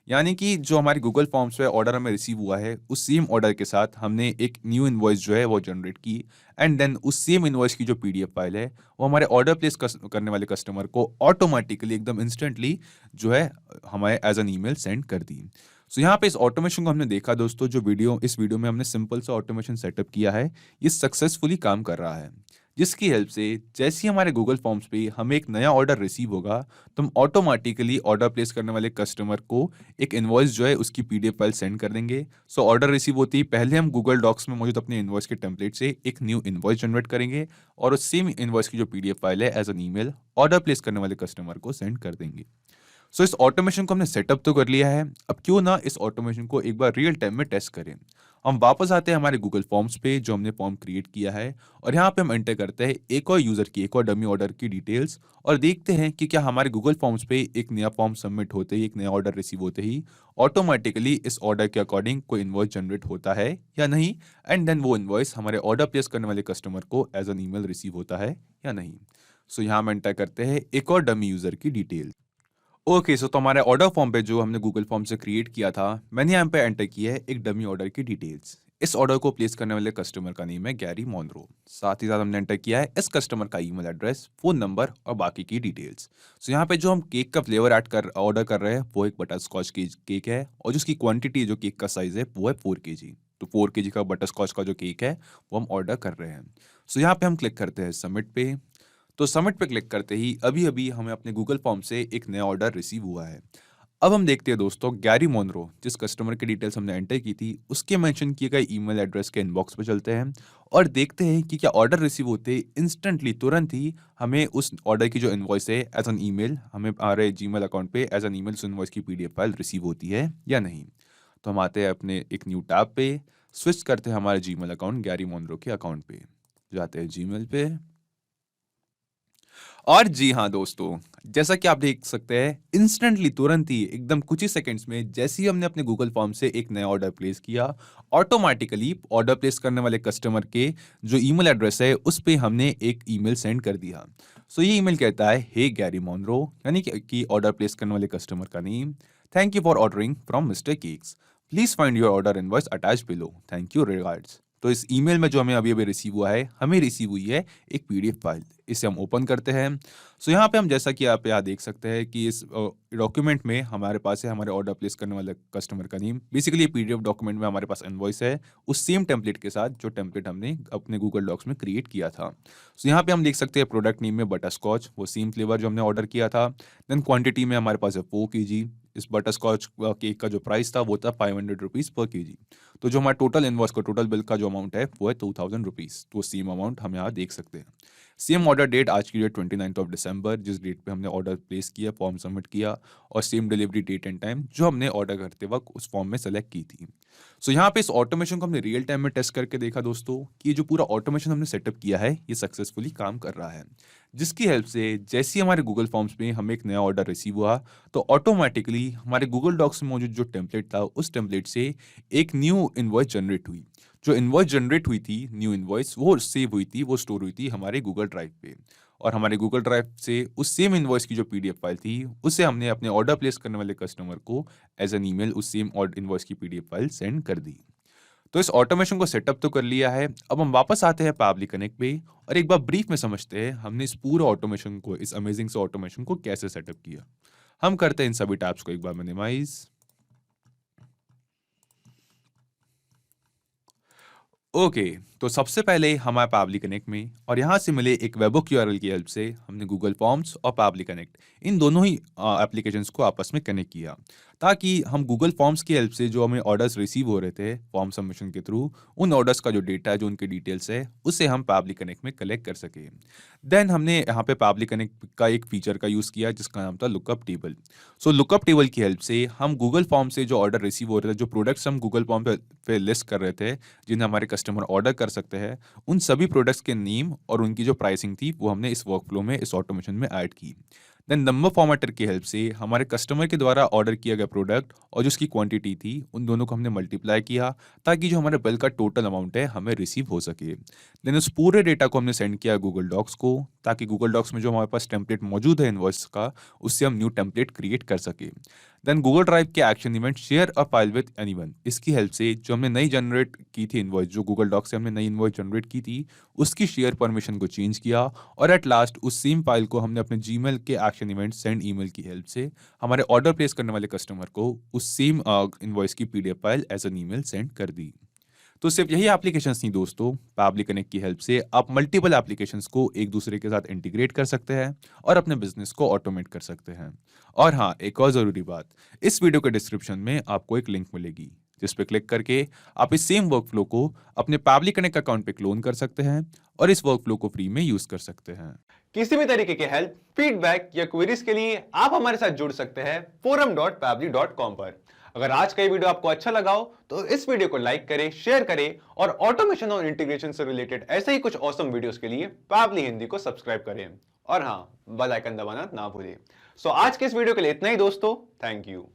यानी कि जो हमारे गूगल फॉर्म्स पे ऑर्डर हमें रिसीव हुआ है उस सेम ऑर्डर के साथ हमने एक न्यू इनवॉइस जो है वो जनरेट की, एंड देन उस सेम इनवॉइस की जो पीडीएफ फाइल है वो हमारे ऑर्डर प्लेस करने वाले कस्टमर को ऑटोमेटिकली एकदम इंस्टेंटली जो है हमारे एज एन ईमेल सेंड कर दी। सो यहाँ पे इस ऑटोमेशन को हमने देखा दोस्तों, जो इस वीडियो में हमने सिंपल सा ऑटोमेशन सेटअप किया है ये सक्सेसफुली काम कर रहा है, जिसकी हेल्प से जैसे ही हमारे गूगल फॉर्म्स पे हमें एक नया ऑर्डर रिसीव होगा तो हम ऑटोमेटिकली ऑर्डर प्लेस करने वाले कस्टमर को एक इनवॉइस जो है उसकी पीडीएफ फाइल सेंड कर देंगे। सो ऑर्डर रिसीव होते ही पहले हम गूगल डॉक्स में मौजूद अपने इनवॉइस के टेम्पलेट से एक न्यू इनवॉइस जनरेट करेंगे और उस सेम इनवॉइस की जो पीडीएफ फाइल है as an email order place करने वाले कस्टमर को सेंड कर देंगे। सो इस ऑटोमेशन को हमने सेटअप तो कर लिया है, अब क्यों ना इस ऑटोमेशन को एक बार रियल टाइम में टेस्ट करें। हम वापस आते हैं हमारे गूगल फॉर्म्स पे जो हमने फॉर्म क्रिएट किया है और यहाँ पे हम एंटर करते हैं एक और यूजर की एक और डमी ऑर्डर की डिटेल्स और देखते हैं कि क्या हमारे गूगल फॉर्म्स पे एक नया फॉर्म सबमिट होते ही, एक नया ऑर्डर रिसीव होते ही ऑटोमेटिकली इस ऑर्डर के अकॉर्डिंग कोई इनवॉइस जनरेट होता है या नहीं, एंड देन वो इनवॉइस हमारे ऑर्डर प्लेस करने वाले कस्टमर को एज एन ईमेल रिसीव होता है या नहीं। सो यहाँ हम एंटर करते हैं एक और डमी यूजर की डिटेल। ओके, सो तो हमारे ऑर्डर फॉर्म पे जो हमने गूगल फॉर्म से क्रिएट किया था मैंने यहाँ पे एंटर किया है एक डमी ऑर्डर की डिटेल्स। इस ऑर्डर को प्लेस करने वाले कस्टमर का नेम है गैरी मोनरो। साथ ही साथ हमने एंटर किया है इस कस्टमर का ईमेल एड्रेस, फोन नंबर और बाकी की डिटेल्स। सो यहाँ पे जो हम केक का फ्लेवर ऑर्डर कर रहे हैं वो एक बटर स्कॉच केक है और जिसकी क्वांटिटी जो केक का साइज है वो है 4 kg। तो 4 kg का बटर स्कॉच का जो केक है वो हम ऑर्डर कर रहे हैं। सो यहाँ पे हम क्लिक करते हैं सबमिट पे। तो सबमिट पे क्लिक करते ही अभी अभी हमें अपने गूगल फॉर्म से एक नया ऑर्डर रिसीव हुआ है। अब हम देखते हैं दोस्तों गैरी मोनरो जिस कस्टमर की डिटेल्स हमने एंटर की थी उसके मेंशन किए गए ईमेल एड्रेस के इनबॉक्स पे चलते हैं और देखते हैं कि क्या ऑर्डर रिसीव होते इंस्टेंटली तुरंत ही हमें उस ऑर्डर की जो इनवॉइस है एज एन ईमेल हमें हमारे जीमेल अकाउंट पे एज एन ईमेल उस इनवॉइस की पीडीएफ फाइल रिसीव होती है या नहीं। तो हम आते हैं अपने एक न्यू टैब पे, स्विच करते हैं हमारे जीमेल अकाउंट गैरी मोनरो के अकाउंट पे, जाते हैं जीमेल पे। और जी हाँ दोस्तों, जैसा कि आप देख सकते हैं इंस्टेंटली तुरंत ही एकदम कुछ ही सेकंड्स में जैसे ही हमने अपने गूगल फॉर्म से एक नया ऑर्डर प्लेस किया ऑटोमेटिकली ऑर्डर प्लेस करने वाले कस्टमर के जो ईमेल एड्रेस है उस पे हमने एक ईमेल सेंड कर दिया। सो ये ईमेल कहता है हे गैरी मोनरो, यानी कि ऑर्डर प्लेस करने वाले कस्टमर का name, thank you for ordering from Mister Cakes, please find your order invoice attach below, thank you regards. तो इस ईमेल में जो हमें अभी अभी रिसीव हुआ है हमें रिसीव हुई है एक पीडीएफ फाइल। इसे हम ओपन करते हैं। सो यहाँ पे हम जैसा कि आप यहाँ देख सकते हैं कि इस डॉक्यूमेंट में हमारे पास है हमारे ऑर्डर प्लेस करने वाले कस्टमर का नेम। बेसिकली पीडीएफ डॉक्यूमेंट में हमारे पास इनवॉइस है उस सेम टेम्पलेट के साथ जो टेम्पलेट हमने अपने गूगल डॉक्स में क्रिएट किया था। सो यहाँ पे हम देख सकते हैं प्रोडक्ट नेम में बटर स्कॉच, वो सेम फ्लेवर जो हमने ऑर्डर किया था। देन क्वांटिटी में हमारे पास है 4 kg। इस बटर स्कॉच केक का जो प्राइस था वो था 500 रुपीज़ पर kg। तो जो हमारा टोटल इनवॉइस का टोटल बिल का जो अमाउंट है वो है 2000 रुपीज़। तो सेम अमाउंट हम यहाँ देख सकते हैं। सेम ऑर्डर डेट आज की डेट 29 दिसंबर, जिस डेट पे हमने ऑर्डर प्लेस किया, फॉर्म सबमिट किया, और same delivery date and time जो हमने ऑर्डर करते वक्त उस फॉर्म में सेलेक्ट की थी। सो यहाँ पे इस ऑटोमेशन को हमने रियल टाइम में टेस्ट करके देखा दोस्तों कि ये जो पूरा ऑटोमेशन हमने सेटअप किया है ये सक्सेसफुली काम कर रहा है, जिसकी हेल्प से जैसे ही हमारे गूगल फॉर्म्स में हमें एक नया ऑर्डर रिसीव हुआ तो ऑटोमेटिकली हमारे गूगल डॉक्स में मौजूद जो टेम्पलेट था उस टेम्पलेट से एक न्यू इनवॉइस जनरेट हुई। जो इनवॉइस जनरेट हुई थी, न्यू इनवॉइस, वो सेव हुई थी, वो स्टोर हुई थी हमारे गूगल ड्राइव पे, और हमारे गूगल ड्राइव से उस सेम इनवॉइस की जो पीडीएफ फाइल थी उसे हमने अपने ऑर्डर प्लेस करने वाले कस्टमर को एज एन ईमेल उस सेम इनवॉइस की पीडीएफ फाइल सेंड कर दी। तो इस ऑटोमेशन को सेटअप तो कर लिया है। अब हम वापस आते हैं पैबली कनेक्ट पे और एक बार ब्रीफ में समझते हैं हमने इस पूरे ऑटोमेशन को, इस अमेजिंग से ऑटोमेशन को कैसे सेटअप किया। हम करते हैं इन सभी टैब्स को एक बार मिनिमाइज। ओके, तो सबसे पहले हमारे पैबली कनेक्ट में और यहाँ से मिले एक वेबहोok यूआरएल की हेल्प से हमने गूगल फॉर्म्स और पैबली कनेक्ट इन दोनों ही एप्लीकेशंस को आपस में कनेक्ट किया ताकि हम गूगल फॉर्म्स की हेल्प से जो हमें ऑर्डर्स रिसीव हो रहे थे फॉर्म सबमिशन के थ्रू, उन ऑर्डर्स का जो डेटा है, जो उनके डिटेल्स है, उसे हम पैबली कनेक्ट में कलेक्ट कर सके। देन हमने यहाँ पे पैबली कनेक्ट का एक फीचर का यूज़ किया जिसका नाम था लुकअप टेबल। सो लुकअप टेबल की हेल्प से हम गूगल फॉर्म से जो ऑर्डर रिसीव हो रहे थे, जो प्रोडक्ट्स हम गूगल फॉर्म पे लिस्ट कर रहे थे जिन्हें हमारे कस्टमर ऑर्डर कर सकते हैं, उन सभी प्रोडक्ट्स के नेम और उनकी जो प्राइसिंग थी वो हमने इस वर्कफ्लो में, इस ऑटोमेशन में ऐड की। देन नंबर फॉर्मेटर की हेल्प से हमारे कस्टमर के द्वारा ऑर्डर किया गया प्रोडक्ट और जो उसकी क्वांटिटी थी उन दोनों को हमने मल्टीप्लाई किया ताकि जो हमारे बिल का टोटल अमाउंट है हमें रिसीव हो सके। देन उस पूरे डेटा को हमने सेंड किया गूगल डॉक्स को ताकि गूगल डॉक्स में जो हमारे पास टेम्पलेट मौजूद है इनवॉइस का उससे हम न्यू टेम्पलेट क्रिएट कर सके। देन गूगल ड्राइव के action event share a file with anyone, इसकी हेल्प से जो हमने नई जनरेट की थी इनवॉइस, जो गूगल डॉक्स से हमने नई इनवॉइस जनरेट की थी उसकी शेयर परमिशन को चेंज किया और एट लास्ट उस सेम फाइल को हमने अपने जीमेल के एक्शन इवेंट सेंड ईमेल की हेल्प से हमारे ऑर्डर प्लेस करने वाले कस्टमर को उस सेम इनवॉइस की PDF file as an email send कर दी। तो सिर्फ यही एप्लीकेशंस नहीं दोस्तों, पैबली कनेक्ट की हेल्प से आप मल्टीपल एप्लीकेशंस को एक दूसरे के साथ इंटीग्रेट कर सकते हैं और अपने बिजनेस को ऑटोमेट कर सकते हैं। और हाँ, एक और ज़रूरी बात, इस वीडियो के डिस्क्रिप्शन में आपको एक लिंक मिलेगी जिस पे क्लिक करके आप इस सेम वर्कफ्लो को अपने पैबली कनेक्ट अकाउंट पे क्लोन कर सकते हैं और इस वर्कफ्लो को फ्री में यूज कर सकते हैं। किसी भी तरीके के हेल्प, फीडबैक या क्वेरीज के लिए आप हमारे साथ जुड़ सकते हैं forum.pabbly.com पर। अगर आज का ये वीडियो आपको अच्छा लगा हो तो इस वीडियो को लाइक करें, शेयर करें और ऑटोमेशन और इंटीग्रेशन से रिलेटेड ऐसे ही कुछ ऑसम वीडियोस के लिए पैबली हिंदी को सब्सक्राइब करें और हाँ, बेल आइकन दबाना ना भूलें। सो आज के इस वीडियो के लिए इतना ही दोस्तों, थैंक यू।